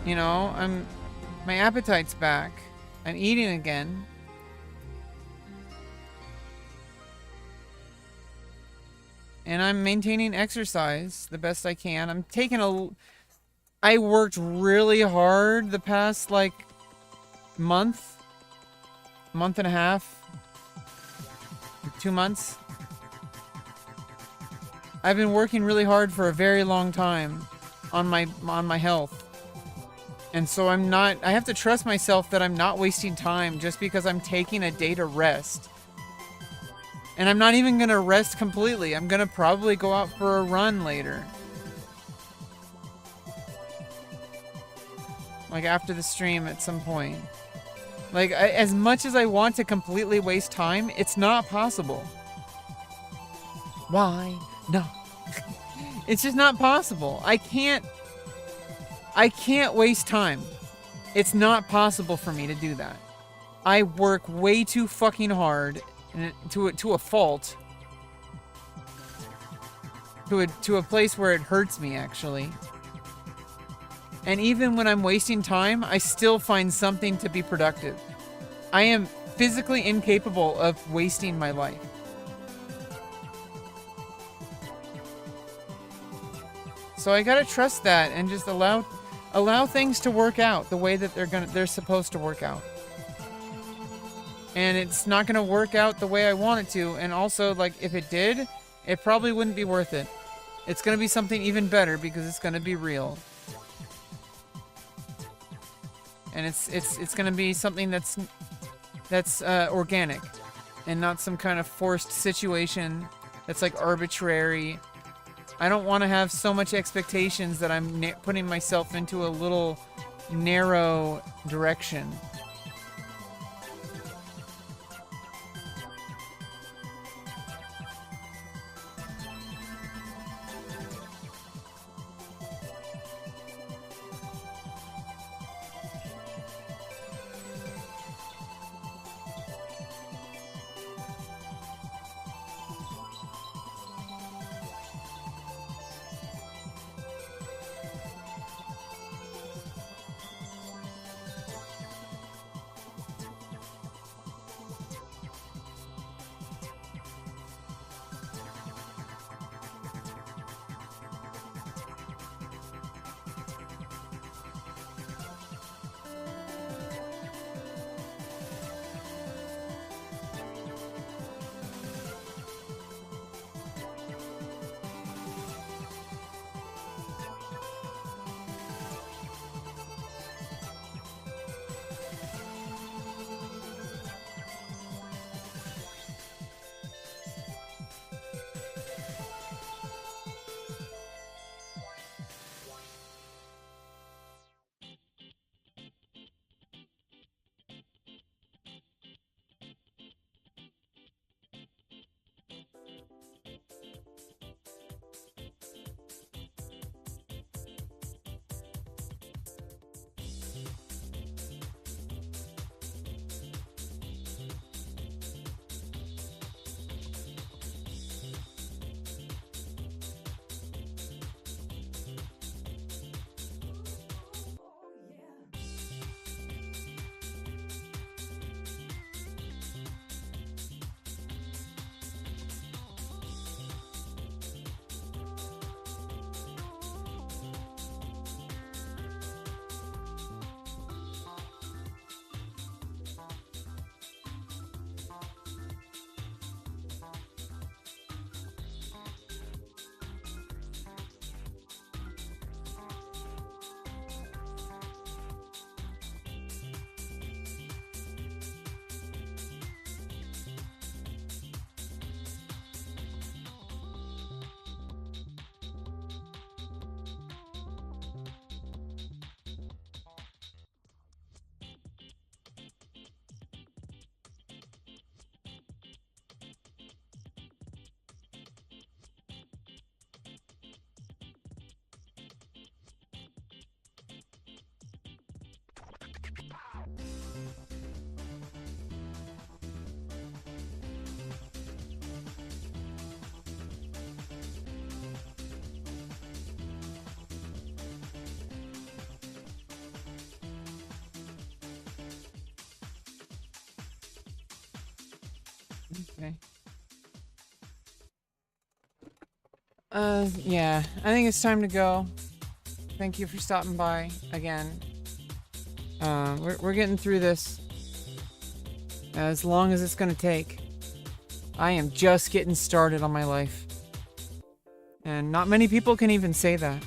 You know, my appetite's back. I'm eating again. And I'm maintaining exercise the best I can. I'm taking I worked really hard the past like month and a half, 2 months. I've been working really hard for a very long time on my health. And so I have to trust myself that I'm not wasting time just because I'm taking a day to rest. And I'm not even going to rest completely. I'm going to probably go out for a run later. Like after the stream at some point. Like, as much as I want to completely waste time, it's not possible. Why? No. It's just not possible. I can't waste time. It's not possible for me to do that. I work way too fucking hard, and to a fault. To a place where it hurts me, actually. And even when I'm wasting time, I still find something to be productive. I am physically incapable of wasting my life. So I gotta trust that and just allow things to work out the way that they're supposed to work out. And it's not gonna work out the way I want it to, and also, like, if it did, it probably wouldn't be worth it. It's gonna be something even better because it's gonna be real. And it's gonna be something that's organic and not some kind of forced situation that's like arbitrary. I don't want to have so much expectations that I'm putting myself into a little narrow direction. Okay. Yeah, I think it's time to go. Thank you for stopping by again. We're getting through this as long as it's gonna take. I am just getting started on my life. And not many people can even say that.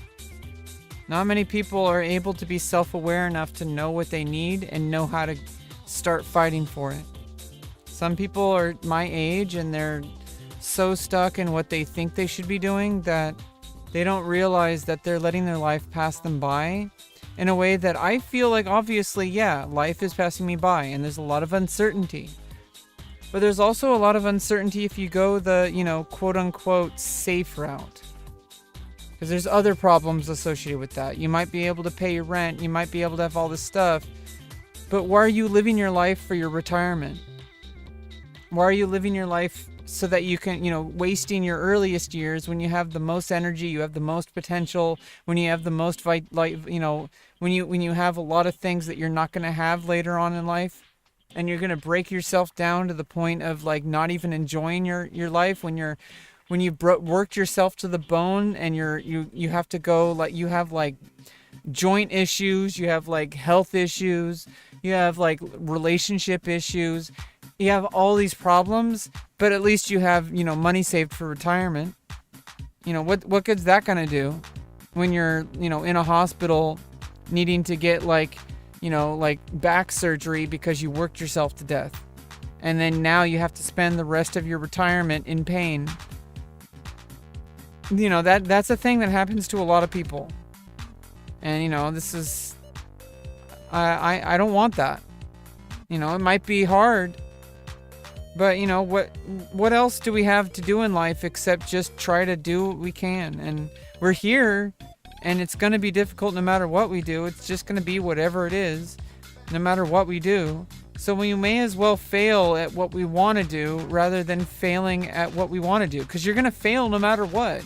Not many people are able to be self-aware enough to know what they need and know how to start fighting for it. Some people are my age and they're so stuck in what they think they should be doing that they don't realize that they're letting their life pass them by in a way that I feel like, obviously, yeah, life is passing me by and there's a lot of uncertainty. But there's also a lot of uncertainty if you go the, quote unquote safe route. Because there's other problems associated with that. You might be able to pay your rent, you might be able to have all this stuff, but why are you living your life for your retirement? Why are you living your life so that you can, wasting your earliest years when you have the most energy, you have the most potential, when you have the most, when you have a lot of things that you're not going to have later on in life, and you're going to break yourself down to the point of like not even enjoying your life when you've worked yourself to the bone, and you have to go, like, you have like joint issues, you have like health issues, you have like relationship issues, you have all these problems, but at least you have, money saved for retirement. What good's that gonna do when you're, in a hospital needing to get like back surgery because you worked yourself to death, and then now you have to spend the rest of your retirement in pain. That's a thing that happens to a lot of people, and this is, I don't want that. It might be hard, but what else do we have to do in life except just try to do what we can? And we're here, and it's going to be difficult no matter what we do. It's just going to be whatever it is, no matter what we do. So we may as well fail at what we want to do rather than failing at what we want to do, because you're going to fail no matter what.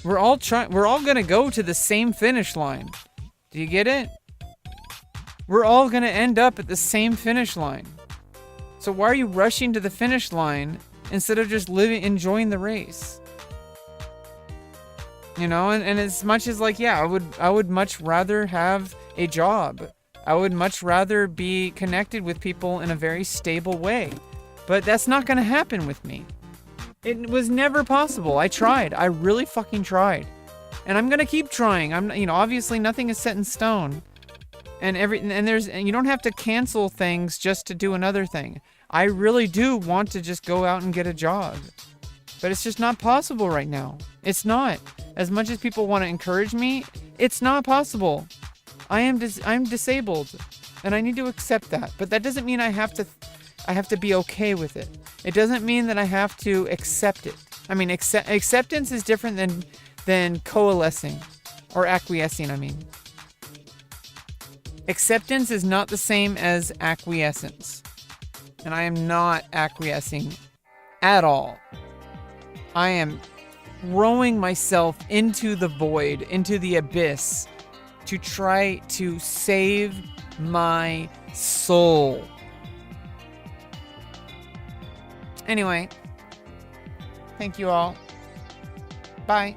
We're all going to go to the same finish line. Do you get it? We're all going to end up at the same finish line. So why are you rushing to the finish line instead of just enjoying the race? And as much as like, yeah, I would much rather have a job. I would much rather be connected with people in a very stable way. But that's not going to happen with me. It was never possible. I tried. I really fucking tried. And I'm going to keep trying. Obviously nothing is set in stone. And you don't have to cancel things just to do another thing. I really do want to just go out and get a job. But it's just not possible right now. It's not. As much as people want to encourage me, it's not possible. I'm disabled, and I need to accept that. But that doesn't mean I have to be okay with it. It doesn't mean that I have to accept it. I mean, acceptance is different than coalescing or acquiescing, Acceptance is not the same as acquiescence. And I am not acquiescing at all. I am throwing myself into the void, into the abyss, to try to save my soul. Anyway, thank you all. Bye.